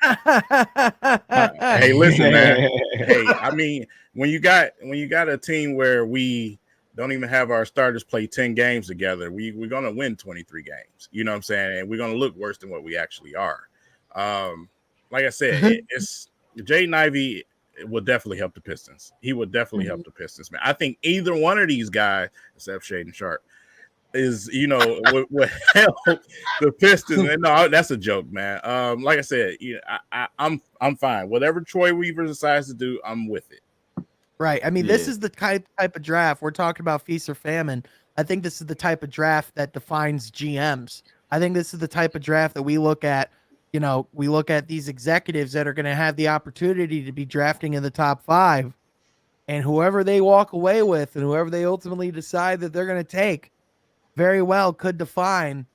Hey, listen, man. Hey, I mean, when you got a team where we don't even have our starters play 10 games together, we're going to win 23 games. You know what I'm saying? And we're going to look worse than what we actually are. Like I said, it's Jaden Ivey will definitely help the Pistons. He would definitely help the Pistons, man. I think either one of these guys, except Shaedon Sharpe, is, would help the Pistons. And no, that's a joke, man. Like I said, I'm fine. Whatever Troy Weaver decides to do, I'm with it. Right. I mean, this is the type of draft we're talking about, feast or famine. I think this is the type of draft that defines GMs. I think this is the type of draft that we look at. We look at these executives that are going to have the opportunity to be drafting in the top 5, and whoever they walk away with and whoever they ultimately decide that they're going to take very well could define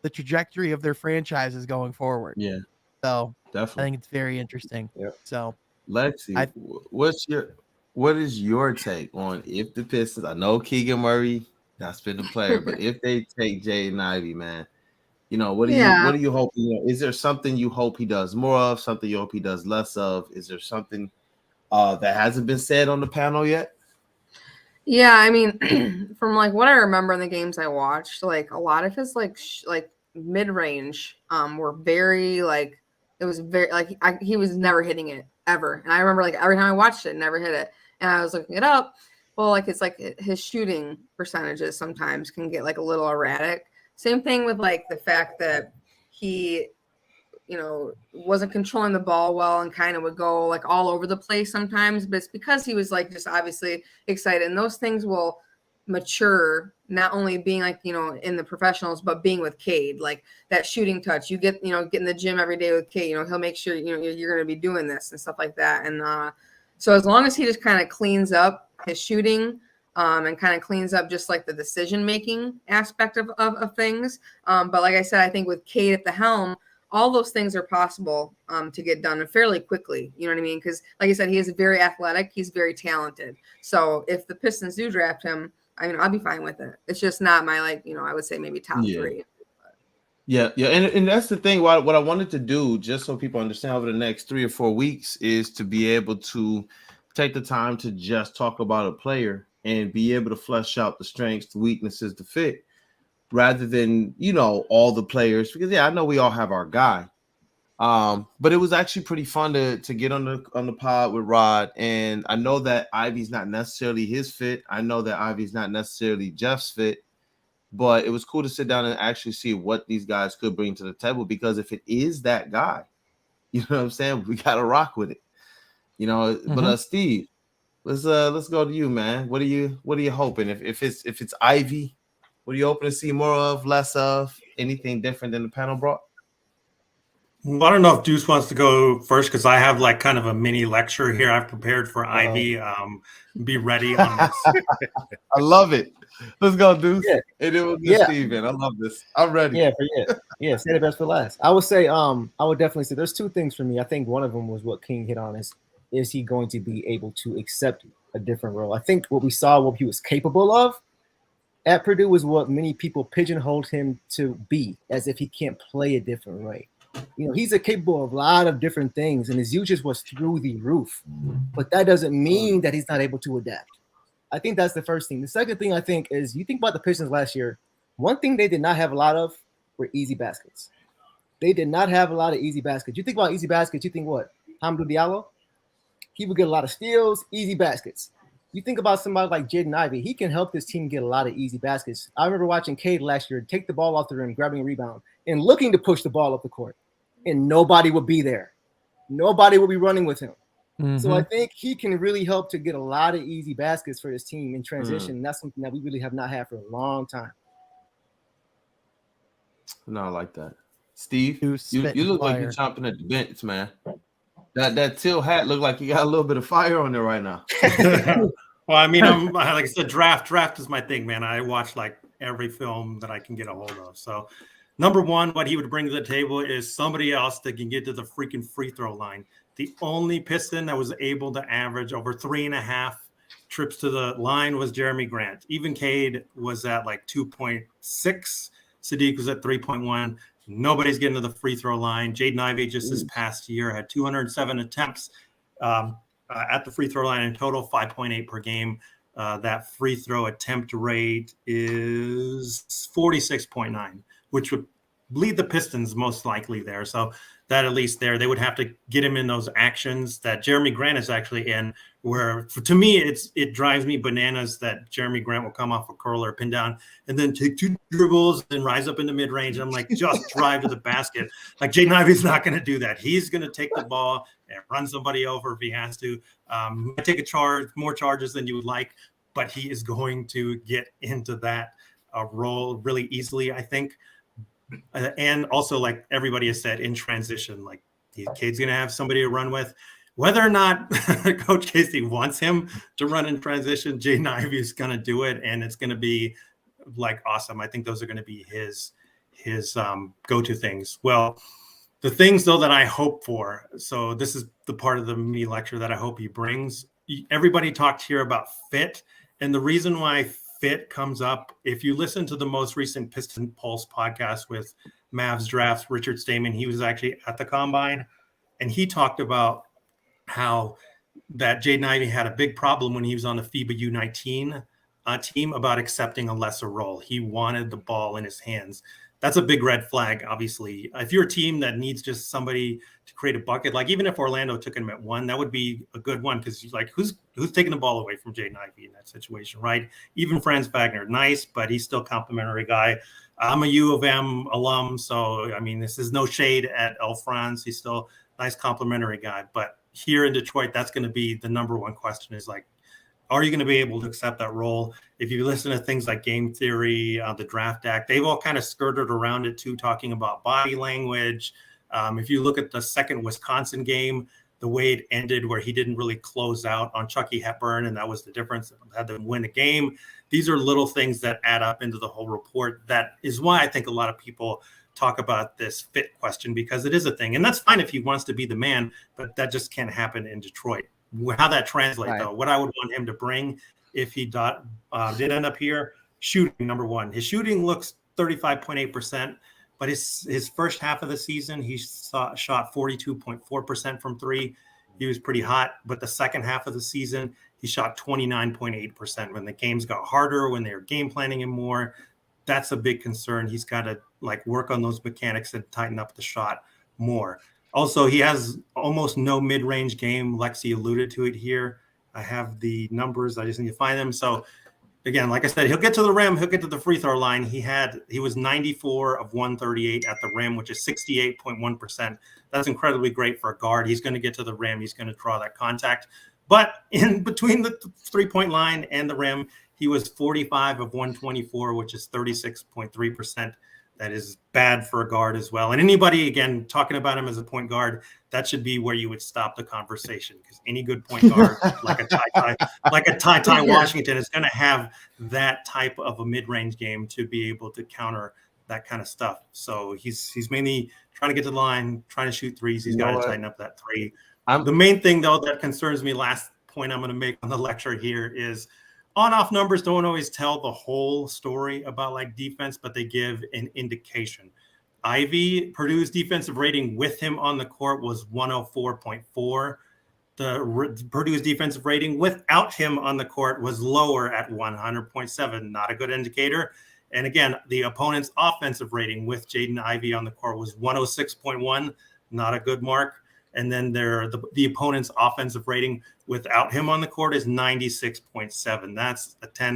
the trajectory of their franchises going forward. Yeah. So Definitely. I think it's very interesting. Yep. So Lexi, what is your take on if the Pistons, I know Keegan Murray, that's been the player, but if they take Jaden Ivey, man, what do you hope? Is there something you hope he does more of, something you hope he does less of? Is there something that hasn't been said on the panel yet? Yeah, I mean, from like what I remember in the games I watched, like a lot of his like mid-range were very it was very he was never hitting it ever. And I remember like every time I watched it, never hit it. And I was looking it up. Well, like it's like his shooting percentages sometimes can get like a little erratic. Same thing with like the fact that he wasn't controlling the ball well and kind of would go like all over the place sometimes, but it's because he was like just obviously excited, and those things will mature, not only being like, in the professionals, but being with Cade, like that shooting touch you get, get in the gym every day with Cade, he'll make sure, you're going to be doing this and stuff like that. And so as long as he just kind of cleans up his shooting, and kind of cleans up just like the decision-making aspect of things. But like I said, I think with Cade at the helm, all those things are possible to get done fairly quickly. You know what I mean? Because like I said, he is very athletic. He's very talented. So if the Pistons do draft him, I mean, I'll be fine with it. It's just not my, I would say maybe top 3. Yeah. And that's the thing. What I wanted to do, just so people understand over the next 3 or 4 weeks, is to be able to take the time to just talk about a player and be able to flesh out the strengths, the weaknesses, the fit, rather than, all the players. Because, I know we all have our guy. But it was actually pretty fun to get on the pod with Rod. And I know that Ivey's not necessarily his fit. I know that Ivey's not necessarily Jeff's fit. But it was cool to sit down and actually see what these guys could bring to the table. Because if it is that guy, you know what I'm saying, we got to rock with it. But Steve, let's go to you, man. What are you hoping? If it's Ivey, what are you hoping to see more of, less of, anything different than the panel brought? Well, I don't know if Deuce wants to go first, because I have like kind of a mini lecture here I've prepared for Ivey. Be ready on this. I love it. Let's go, Deuce. Yeah. And it will get Steve in. I love this. I'm ready. Yeah. Say the best for last. I would say, I would definitely say there's 2 things for me. I think one of them was what King hit on is he going to be able to accept a different role? I think what we saw, what he was capable of at Purdue, was what many people pigeonholed him to be, as if he can't play a different way. He's capable of a lot of different things, and his usage was through the roof. But that doesn't mean that he's not able to adapt. I think that's the first thing. The second thing I think is, you think about the Pistons last year, one thing they did not have a lot of were easy baskets. They did not have a lot of easy baskets. You think about easy baskets, you think what? Hamidou Diallo? He would get a lot of steals, easy baskets. You think about somebody like Jaden Ivey, he can help this team get a lot of easy baskets. I remember watching Cade last year take the ball off the rim, grabbing a rebound, and looking to push the ball up the court, and nobody would be there. Nobody would be running with him. So I think he can really help to get a lot of easy baskets for his team in transition. And that's something that we really have not had for a long time. No, I like that. Steve, you spitting look like fire. you're chomping at the bits, man. That teal hat looked like you got a little bit of fire on there right now. Well, I mean, I'm like I said, draft is my thing, man. I watch like every film that I can get a hold of. So, number one, what he would bring to the table is somebody else that can get to the freaking free throw line. The only Piston that was able to average over 3.5 trips to the line was Jeremy Grant. Even Cade was at like 2.6. Sadiq was at 3.1. Nobody's getting to the free throw line. Jaden Ivey just this past year had 207 attempts at the free throw line in total, 5.8 per game. that free throw attempt rate is 46.9, which would lead the Pistons most likely there. So that at least there, they would have to get him in those actions that Jeremy Grant is actually in, where to me, it drives me bananas that Jeremy Grant will come off a curl or pin down and then take 2 dribbles and rise up into mid-range. I'm like, just drive to the basket. Like Jaden Ivey's not going to do that. He's going to take the ball and run somebody over if he has to. Might take more charges than you would like, but he is going to get into that role really easily, I think. And also, like everybody has said, in transition, like the kid's going to have somebody to run with. Whether or not Coach Casey wants him to run in transition, Jaden Ivey is going to do it, and it's going to be like awesome. I think those are going to be his go-to things. Well, the things though that I hope for. So this is the part of the mini lecture that I hope he brings. Everybody talked here about fit, and the reason why fit comes up, if you listen to the most recent Piston Pulse podcast with Mavs Drafts, Richard Stamen, he was actually at the Combine, and he talked about how that Jaden Ivey had a big problem when he was on the FIBA U19 team about accepting a lesser role. He wanted the ball in his hands. That's a big red flag, obviously. If you're a team that needs just somebody to create a bucket, like even if Orlando took him at 1, that would be a good one, because like who's taking the ball away from Jaden Ivey in that situation, right? Even Franz Wagner, nice, but he's still a complimentary guy. I'm a U of M alum, so I mean, this is no shade at El Franz. He's still a nice complimentary guy. But here in Detroit, that's going to be the number one question, is like, are you going to be able to accept that role? If you listen to things like Game Theory, the Draft Act, they've all kind of skirted around it too, talking about body language. If you look at the second Wisconsin game, the way it ended, where he didn't really close out on Chucky Hepburn, and that was the difference, had them win a game. These are little things that add up into the whole report. That is why I think a lot of people talk about this fit question, because it is a thing. And that's fine if he wants to be the man, but that just can't happen in Detroit. How that translates, though, what I would want him to bring if he did end up here, shooting, number one. His shooting looks 35.8%, but his first half of the season, he shot 42.4% from 3. He was pretty hot, but the second half of the season, he shot 29.8%. When the games got harder, when they were game planning him more, that's a big concern. He's got to like work on those mechanics and tighten up the shot more. Also, he has almost no mid-range game. Lexi alluded to it here. I have the numbers. I just need to find them. So, again, like I said, he'll get to the rim. He'll get to the free throw line. He was 94 of 138 at the rim, which is 68.1%. That's incredibly great for a guard. He's going to get to the rim. He's going to draw that contact. But in between the three-point line and the rim, he was 45 of 124, which is 36.3%. That is bad for a guard as well. And anybody, again, talking about him as a point guard, that should be where you would stop the conversation, because any good point guard, like a Ty Washington, is going to have that type of a mid-range game to be able to counter that kind of stuff. So he's mainly trying to get to the line, trying to shoot threes. He's got to tighten up that three. The main thing, though, that concerns me, last point I'm going to make on the lecture here, is on-off numbers don't always tell the whole story about like defense, but they give an indication. Purdue's defensive rating with him on the court was 104.4. Purdue's defensive rating without him on the court was lower at 100.7. Not a good indicator. And again, the opponent's offensive rating with Jaden Ivey on the court was 106.1. Not a good mark. And then the opponent's offensive rating without him on the court is 96.7. That's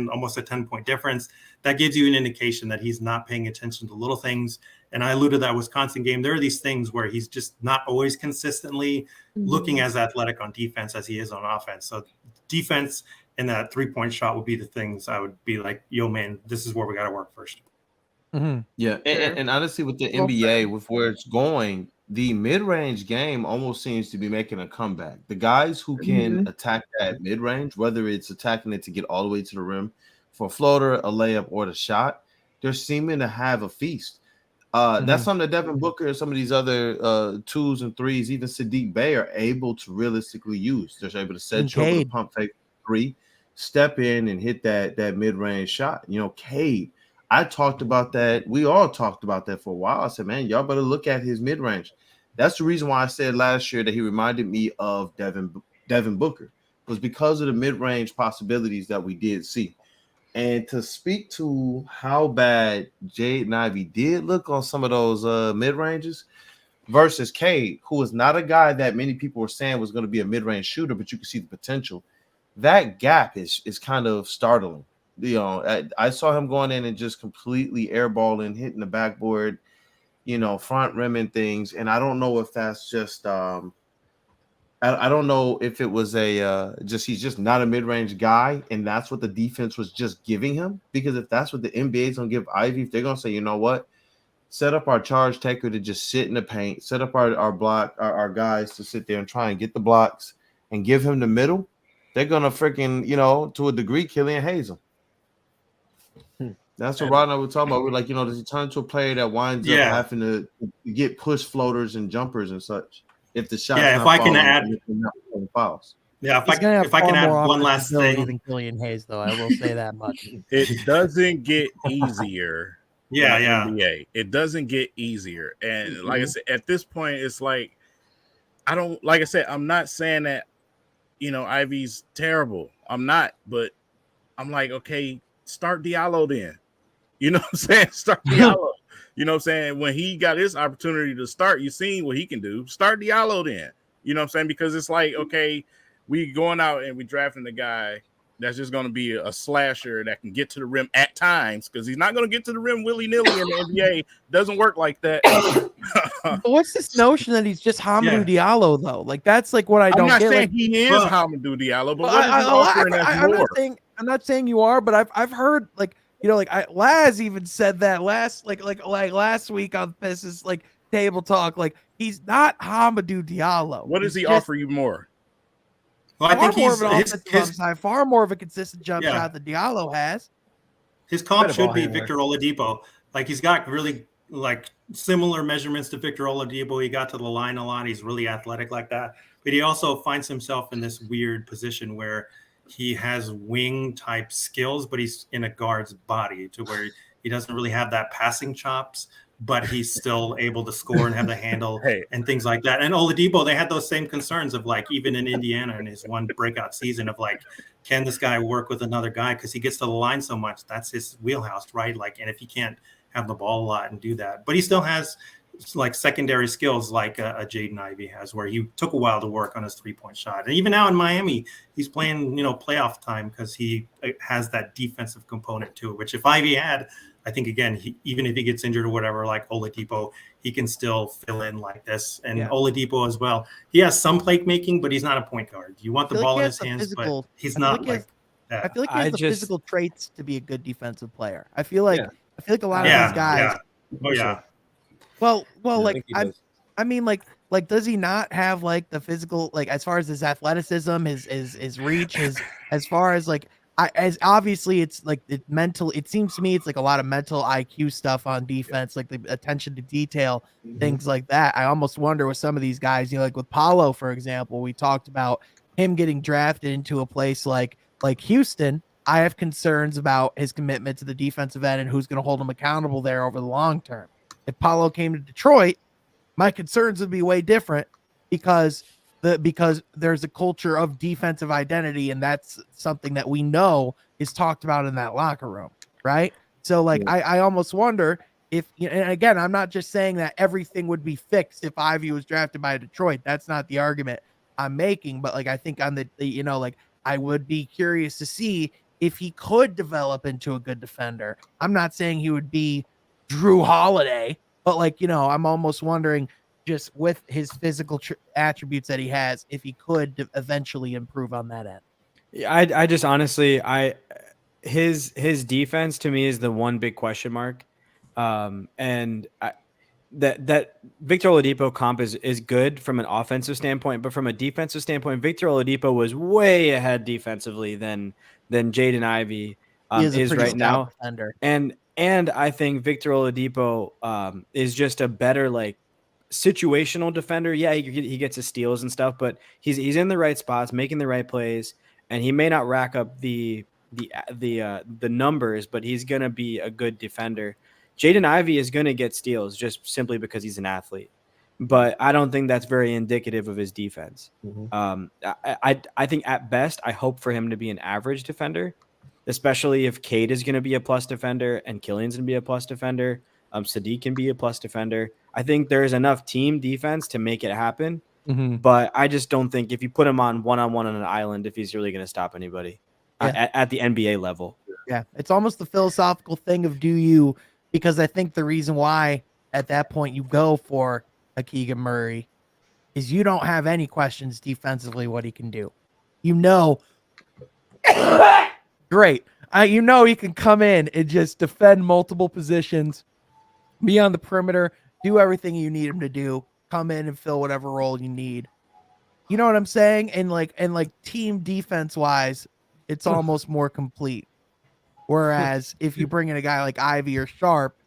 almost a 10-point difference. That gives you an indication that he's not paying attention to little things. And I alluded to that Wisconsin game. There are these things where he's just not always consistently looking as athletic on defense as he is on offense. So defense and that three-point shot would be the things I would be like, yo, man, this is where we got to work first. Mm-hmm. Yeah. And honestly, with the NBA, with where it's going, the mid-range game almost seems to be making a comeback. The guys who can attack that mid-range, whether it's attacking it to get all the way to the rim for a floater, a layup, or the shot, they're seeming to have a feast. That's something that Devin Booker and some of these other 2s and 3s, even Sadiq Bey, are able to realistically use. They're able to set you over the pump fake 3, step in and hit that mid-range shot. You know, Cade, I talked about that. We all talked about that for a while. I said, man, y'all better look at his mid-range. That's the reason why I said last year that he reminded me of Devin Booker. was because of the mid-range possibilities that we did see. And to speak to how bad Jaden Ivey did look on some of those mid-ranges versus Cade, who is not a guy that many people were saying was going to be a mid-range shooter, but you can see the potential. That gap is kind of startling. You know, I saw him going in and just completely airballing, hitting the backboard, you know, front rimming things. And I don't know if that's just I don't know if it was he's just not a mid-range guy, and that's what the defense was just giving him. Because if that's what the NBA is gonna give Ivy, if they're gonna say, you know what, set up our charge taker to just sit in the paint, set up our guys to sit there and try and get the blocks and give him the middle, they're gonna freaking, you know, to a degree, Killian Hayes him. That's what Rod and I were talking about. We're like, you know, does he turn into a player that winds up having to get push floaters and jumpers and such? If the shot, if I can add, fouls. Yeah, if I can add one last thing, than Killian Hayes, though, I will say that much. It doesn't get easier. Yeah. NBA. It doesn't get easier, and like I said, at this point, it's like I'm not saying that, you know, Ivy's terrible. I'm not, but I'm like, okay, start Diallo then. You know what I'm saying? Start Diallo. You know what I'm saying? When he got his opportunity to start, you seen what he can do. Start Diallo then. You know what I'm saying? Because it's like, okay, we going out and we drafting the guy that's just going to be a slasher that can get to the rim at times, because he's not going to get to the rim willy-nilly in the NBA. Doesn't work like that. What's this notion that he's just Hamidou Diallo, though? Like, that's like what I don't get. I'm not saying like, he is Hamidou Diallo, but what is he offering as more? I'm not saying you are, but I've heard, like, you know, like Laz even said that last week on Pistons, like, table talk, like, he's not Hamidou Diallo. What does he offer you more? Well, I think he's far more of a consistent jump shot than Diallo has. His comp should be Victor Oladipo. Like, he's got really like similar measurements to Victor Oladipo. He got to the line a lot. He's really athletic like that. But he also finds himself in this weird position where he has wing type skills, but he's in a guard's body, to where he doesn't really have that passing chops, but he's still able to score and have the handle and things like that. And Oladipo, they had those same concerns of, like, even in Indiana in his one breakout season of, like, can this guy work with another guy? Because he gets to the line so much. That's his wheelhouse, right? Like, and if he can't have the ball a lot and do that, but he still has like secondary skills like a Jaden Ivey has, where he took a while to work on his 3-point shot. And even now in Miami, he's playing, you know, playoff time because he has that defensive component to it, which if Ivey had, I think, again, even if he gets injured or whatever, like Oladipo, he can still fill in like this. And Oladipo as well. He has some playmaking, but he's not a point guard. You want the ball in his hands, but he's not like that. I feel like he has the physical traits to be a good defensive player. I feel like a lot of these guys. Well, like I mean, like does he not have like the physical, like, as far as his athleticism, his reach, as far as like, as obviously it's like it seems to me it's like a lot of mental IQ stuff on defense, like the attention to detail, things like that. I almost wonder with some of these guys, you know, like with Paolo, for example, we talked about him getting drafted into a place like Houston. I have concerns about his commitment to the defensive end and who's going to hold him accountable there over the long term. If Paolo came to Detroit, my concerns would be way different, because there's a culture of defensive identity, and that's something that we know is talked about in that locker room, right? So, like, I almost wonder if, and again, I'm not just saying that everything would be fixed if Ivy was drafted by Detroit. That's not the argument I'm making, but, like, I think on the you know, like, I would be curious to see if he could develop into a good defender. I'm not saying he would be Drew Holiday, but, like, you know, I'm almost wondering, just with his physical attributes that he has, if he could eventually improve on that end. Yeah, I just honestly, his defense to me is the one big question mark. And that Victor Oladipo comp is good from an offensive standpoint, but from a defensive standpoint, Victor Oladipo was way ahead defensively than Jaden Ivey is right now. Defender. And I think Victor Oladipo is just a better, like, situational defender. Yeah, he gets his steals and stuff, but he's in the right spots, making the right plays, and he may not rack up the numbers, but he's gonna be a good defender. Jaden Ivey is gonna get steals just simply because he's an athlete. but I don't think that's very indicative of his defense. Mhm. I think at best, I hope for him to be an average defender, especially if Cade is going to be a plus defender and Killian's going to be a plus defender. Sadiq can be a plus defender. I think there's enough team defense to make it happen, but I just don't think if you put him on one-on-one on an island, if he's really going to stop anybody at the NBA level. Yeah, it's almost the philosophical thing of do you, because I think the reason why at that point you go for a Keegan Murray is you don't have any questions defensively what he can do. Great. He can come in and just defend multiple positions, be on the perimeter, do everything you need him to do, come in and fill whatever role you need. You know what I'm saying? And team defense wise, it's almost more complete. Whereas if you bring in a guy like Ivey or Sharpe,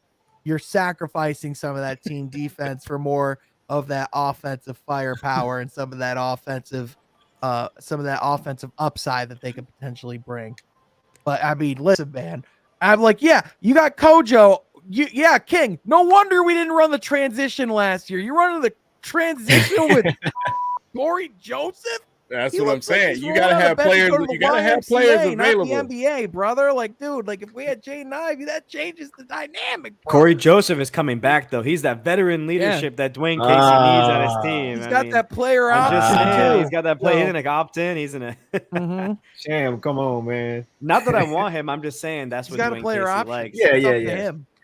you're sacrificing some of that team defense for more of that offensive firepower and some of that offensive upside that they could potentially bring. But I mean, listen, man, I'm like, yeah, you got Kojo. King. No wonder we didn't run the transition last year. You're running the transition with Corey Joseph. That's what I'm saying. You gotta have players. You gotta have players available. Not the NBA, brother. Like, dude, if we had Jaden Ivey, that changes the dynamic. Bro. Corey Joseph is coming back though. He's that veteran leadership that Dwayne Casey needs on his team. He's got that player option too. He's got that play. He's in a opt-in. He's in a. Sham, come on, man. Not that I want him. I'm just saying that's what Dwayne Casey option. likes.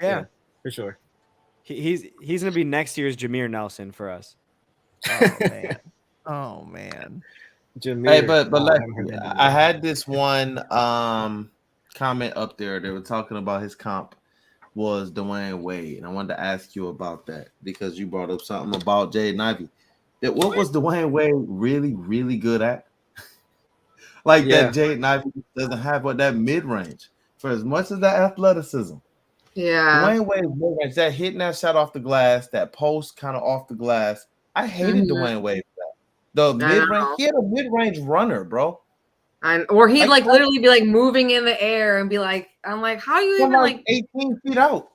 Yeah, for sure. He's gonna be next year's Jameer Nelson for us. Oh man. Jameer. Hey, but I had this one comment up there. They were talking about his comp was Dwayne Wade, and I wanted to ask you about that because you brought up something about Jaden Ivey. What was Dwayne Wade really, really good at? That Jaden Ivey doesn't have that mid range for as much as that athleticism. Yeah, Dwayne Wade mid-range, that hitting that shot off the glass, that post kind of off the glass. I hated Dwayne Wade. The mid-range, he had a mid-range runner, bro. Or he'd literally be moving in the air and be I'm like, how you even 18 feet out?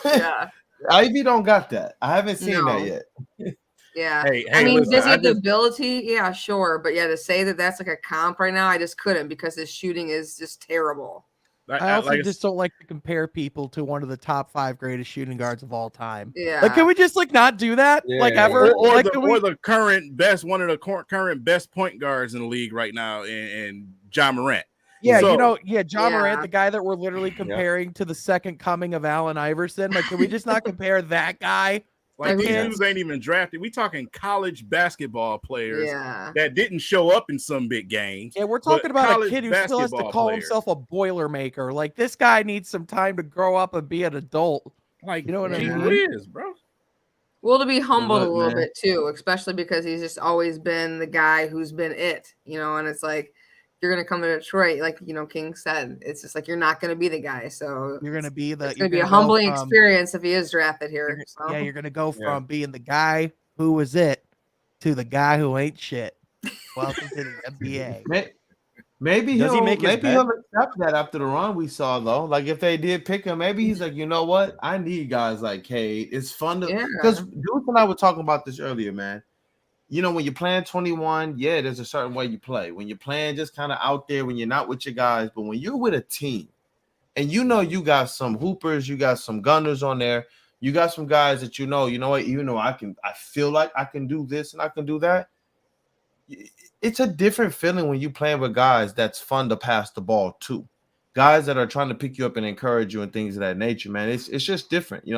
Yeah. Ivy don't got that. I haven't seen that yet. Yeah. Hey, I mean, listen, does he have the ability? Yeah, sure. But to say that that's a comp right now, I just couldn't because his shooting is just terrible. I also just don't like to compare people to one of the top 5 greatest shooting guards of all time. Yeah. Can we just not do that? Ever? Or the current best, one of the current best point guards in the league right now in Ja Morant. Yeah, Ja Morant, the guy that we're literally comparing to the second coming of Allen Iverson. Can we just not compare that guy? These dudes ain't even drafted. We talking college basketball players that didn't show up in some big games. Yeah, we're talking about a kid who still has to call himself a Boilermaker. This guy needs some time to grow up and be an adult. You know what I mean? Who is, bro? Well, to be humbled a little bit too, especially because he's just always been the guy who's been it, and it's you're going to come to Detroit, King said, it's just you're not going to be the guy. So you're going to be it's going to be a humbling experience if he is drafted here. Yeah, you're going to go from being the guy who was it to the guy who ain't shit. Welcome to the NBA. Maybe he'll accept that after the run we saw, though. If they did pick him, maybe he's you know what? I need guys like Cade. It's fun to because Duke and I were talking about this earlier, man. When you're playing 21, there's a certain way you play. When you're playing just kind of out there, when you're not with your guys, but when you're with a team and you got some hoopers, you got some gunners on there, you got some guys that you know what, even though I feel like I can do this and I can do that. It's a different feeling when you're playing with guys that's fun to pass the ball to. Guys that are trying to pick you up and encourage you and things of that nature, man. It's just different,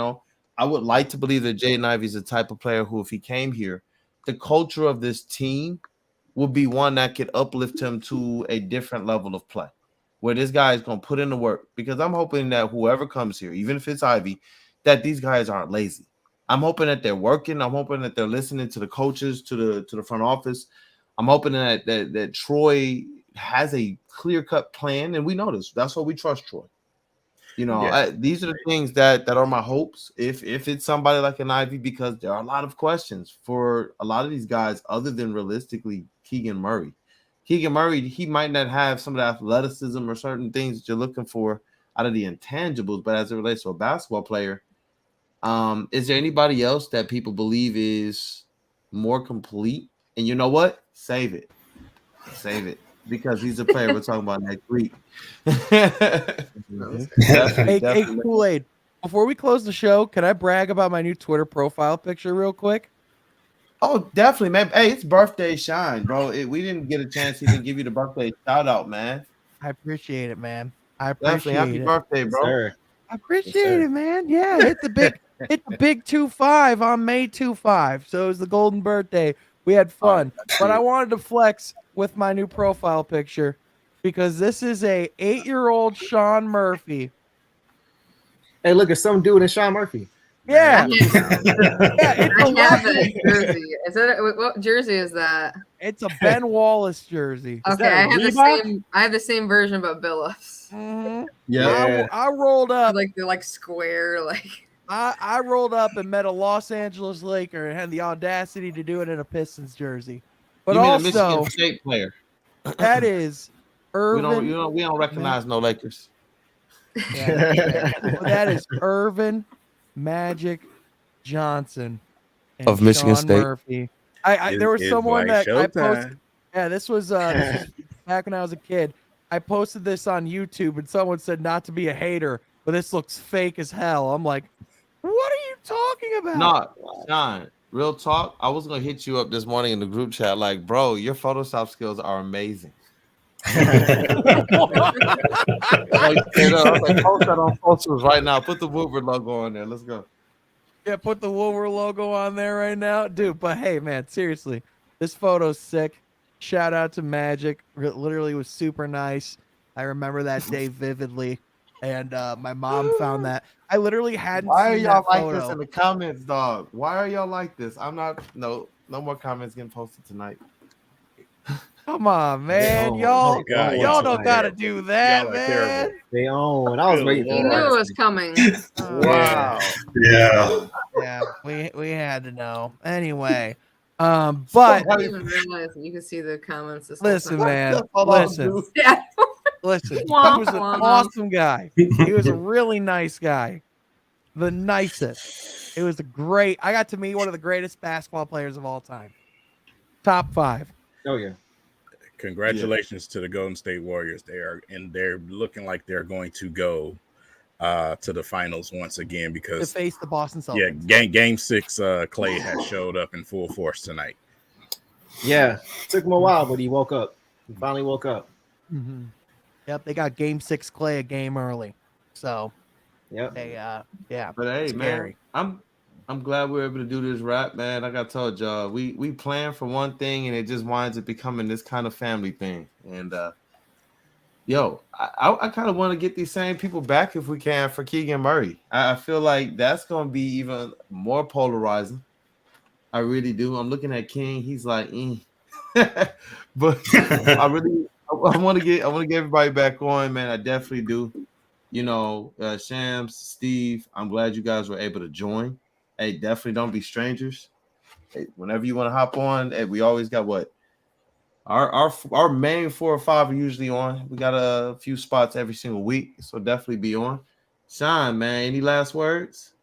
I would like to believe that Jaden Ivey is the type of player who, if he came here, the culture of this team would be one that could uplift him to a different level of play, where this guy is going to put in the work. Because I'm hoping that whoever comes here, even if it's Ivy, that these guys aren't lazy. I'm hoping that they're working. I'm hoping that they're listening to the coaches, to the front office. I'm hoping that Troy has a clear-cut plan, and we know this. That's why we trust Troy. These are the things that are my hopes. If it's somebody like an Ivy, because there are a lot of questions for a lot of these guys, other than realistically Keegan Murray. Keegan Murray, he might not have some of the athleticism or certain things that you're looking for out of the intangibles, but as it relates to a basketball player, Is there anybody else that people believe is more complete? And you know what? Save it. Because he's a player we're talking about next week. Hey, Kool-Aid, before we close the show, can I brag about my new Twitter profile picture real quick? Oh, definitely, man. Hey, it's birthday shine, bro. We didn't get a chance to even give you the birthday shout out, man. I appreciate it, man. I Definitely, appreciate happy it. birthday, bro. Sir. I appreciate it, man. Yeah, hit the big 2-5 on May 2-5. So it was the golden birthday. We had fun. But I wanted to flex with my new profile picture because this is a 8-year-old Sean Murphy. Hey, look, it's some dude in Sean Murphy. Yeah. Yeah, It's I a have legend. that jersey. Is it what jersey is that? It's a Ben Wallace jersey. Okay, that I have the Reebok? same. I have the same version, but Billups. Mhm. Yeah. I rolled up. Like the square, like. I rolled up and met a Los Angeles Laker and had the audacity to do it in a Pistons jersey. But You mean a also, Michigan State player? that is We Irvin. don't recognize no Lakers. That is Irvin Magic Johnson and Of Michigan Sean State. Murphy. There was It's someone like that I showtime. posted. Yeah, this was back when I was a kid. I posted this on YouTube and someone said not to be a hater, but this looks fake as hell. I'm like, what are you talking about? No, Sean, real talk. I was gonna hit you up this morning in the group chat, like, bro, your Photoshop skills are amazing. Like, straight up, I was like, post that on socials right now. Put the Woodward logo on there. Let's go. Yeah, put the Woodward logo on there right now, dude. But hey, man, seriously, this photo's sick. Shout out to Magic. Literally was super nice. I remember that day vividly, and my mom found that. I literally hadn't. Why are seen y'all that like photo. this in the comments, dog? Why are y'all like this? I'm not. No more comments getting posted tonight. Come on, man. Oh, y'all God, y'all y'all don't gotta terrible. do that, Y'all are man. terrible. They own. I was waiting He for knew it that. was coming. Wow. Yeah. Yeah, we had to know. Anyway, but I didn't even realize that you could see the comments. This whole listen, time. man. Hold on, Listen. dude. Yeah. Listen, he Womp was an womp. awesome guy. He was a really nice guy. The nicest. It was a great. I got to meet one of the greatest basketball players of all time. Top 5. Oh yeah. Congratulations to the Golden State Warriors. They're looking like they're going to go to the finals once again To because face the Boston Celtics. game 6 Clay has showed up in full force tonight. Yeah. Took him a while, but he woke up. He finally woke up. Mm-hmm. Yep, they got Game 6 Clay a game early. So Yep. they yeah. But hey, Scary. man, I'm glad we were able to do this rap, man. Like I told y'all, we plan for one thing and it just winds up becoming this kind of family thing. And I kind of want to get these same people back if we can for Keegan Murray. I feel like that's going to be even more polarizing. I really do. I'm looking at King. He's like, but I want to get everybody back on, man. I definitely do. You know, Shams, Steve, I'm glad you guys were able to join. Hey, definitely don't be strangers. Hey, whenever you want to hop on, hey, we always got what? Our main 4 or 5 are usually on. We got a few spots every single week, so definitely be on. Sean, man, any last words?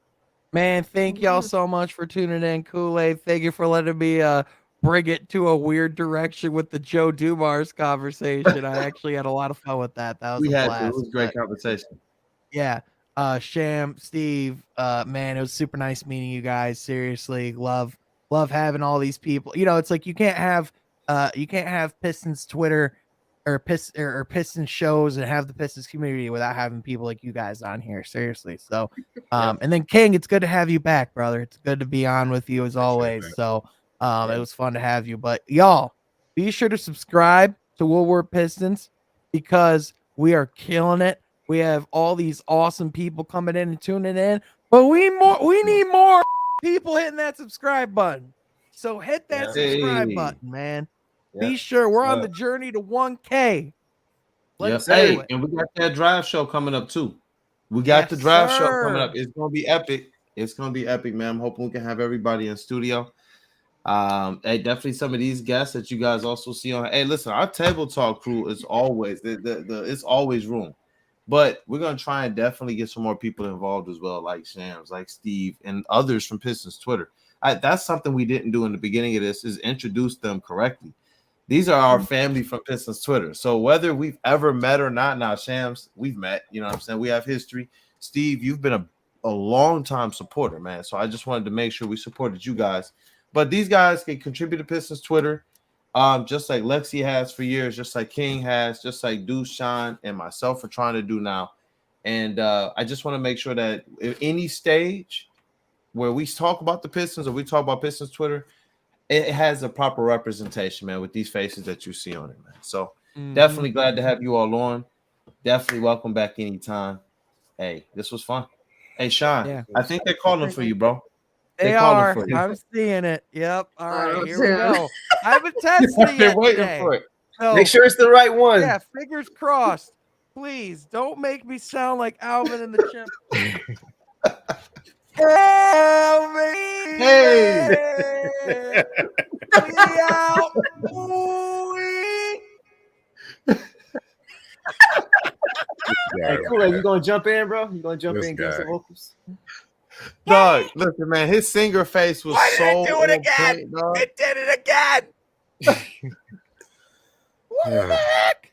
Man, thank y'all so much for tuning in. Kool-Aid, thank you for letting me bring it to a weird direction with the Joe Dumars conversation. I actually had a lot of fun with that. That was We a had blast. to. It was a great conversation. Yeah. Sham, Steve, man, it was super nice meeting you guys. Seriously, love having all these people. You know, it's like you can't have Pistons Twitter or Pistons shows and have the Pistons community without having people like you guys on here. Seriously. So, and then King, it's good to have you back, brother. It's good to be on with you as always. that. So, it was fun to have you. But y'all, be sure to subscribe to WOODWARD Pistons because we are killing it. We have all these awesome people coming in and tuning in, but we need more people hitting that subscribe button. So hit that subscribe button, man. Be sure we're on the journey to 1K. Let's do Hey, it. and we got that drive show coming up too. We got the drive show coming up. It's gonna be epic. It's gonna be epic, man. I'm hoping we can have everybody in studio. Hey, definitely some of these guests that you guys also see on. Hey, listen, our table talk crew is always it's always room. But we're gonna try and definitely get some more people involved as well, like Shams, like Steve, and others from Pistons Twitter. That's something we didn't do in the beginning of this, is introduce them correctly. These are our family from Pistons Twitter. So whether we've ever met or not, now Shams, we've met, you know what I'm saying? We have history. Steve, you've been a long time supporter, man. So I just wanted to make sure we supported you guys. But these guys can contribute to Pistons Twitter, just like Lexi has for years, just like King has, just like Deuce, Sean, and myself are trying to do now. And I just want to make sure that at any stage where we talk about the Pistons or we talk about Pistons Twitter, it has a proper representation, man, with these faces that you see on it, man. So definitely glad to have you all on. Definitely welcome back anytime. Hey, this was fun. Hey, Sean, I think they're calling for you, bro. They are. I'm seeing it. Yep. All right, here we go. I haven't tested it yet. Waiting for it. So, make sure it's the right one. Yeah, fingers crossed. Please don't make me sound like Alvin and the Chip. Hey. Hey, cool. You gonna jump in, bro? You gonna jump in and get some vocals? Dog, listen, man, his singer face was Why so. Did it do it again? It did it again. What the heck?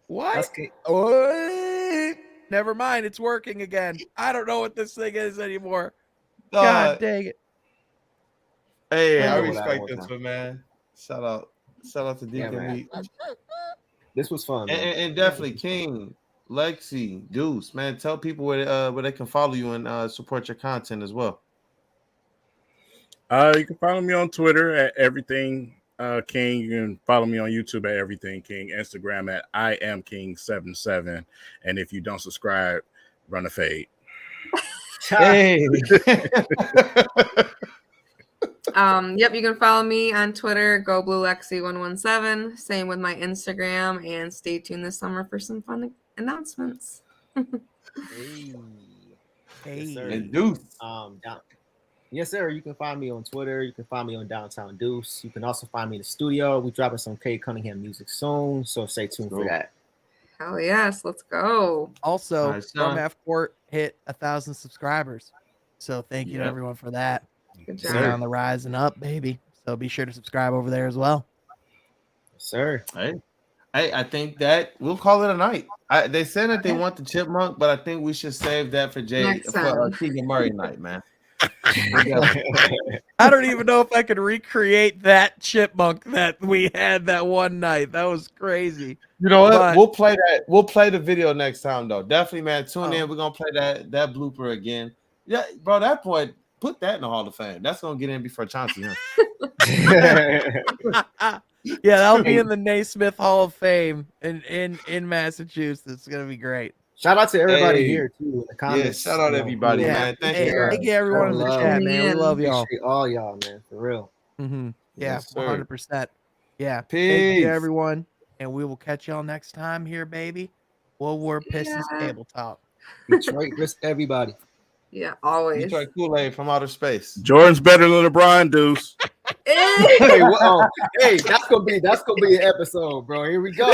What? Oh, never mind. It's working again. I don't know what this thing is anymore. God dang it. Hey, I respect this one, man. Shout out to Deacon. This was fun, man. And definitely King, Lexi, Deuce, man. Tell people where they can follow you and support your content as well. You can follow me on Twitter at Everything King. You can follow me on YouTube at Everything King. Instagram at I am King77. And if you don't subscribe, run a fade. Hey. Yep, you can follow me on Twitter, GoBlueLexi117. Same with my Instagram, and stay tuned this summer for some fun announcements. Hey. Yes, sir. And Deuce. Yes, sir. You can find me on Twitter. You can find me on Downtown Deuce. You can also find me in the studio. We're dropping some Cade Cunningham music soon, so stay tuned for that. Hell yes, let's go. Also, Storm Half Court hit 1,000 subscribers, so thank you to everyone for that. Good job. We're on the rise and up, baby. So be sure to subscribe over there as well. Yes, sir. Hey, I think that we'll call it a night. They said that they want the chipmunk, but I think we should save that for Keegan Murray night, man. I don't even know if I could recreate that chipmunk that we had that one night. That was crazy. You know what? We'll play that. We'll play the video next time, though. Definitely, man. Tune in. We're gonna play that blooper again. Yeah, bro. That boy, put that in the Hall of Fame. That's gonna get in before Chauncey. Huh? Yeah, that'll be in the Naismith Hall of Fame in Massachusetts. It's gonna be great. Shout out to everybody here too in the comments. Yeah, shout out everybody, man. Thank you. Thank you everyone in the chat, man. We love y'all. Appreciate all y'all, man, for real. Yeah, 100%. Yeah. Peace. Thank you everyone, and we will catch y'all next time here, baby. WOODWARD Pistons Table Talk. Detroit, risk everybody. Yeah, always. Detroit Kool-Aid from outer space. Jordan's better than LeBron, Deuce. Hey, that's gonna be an episode, bro. Here we go.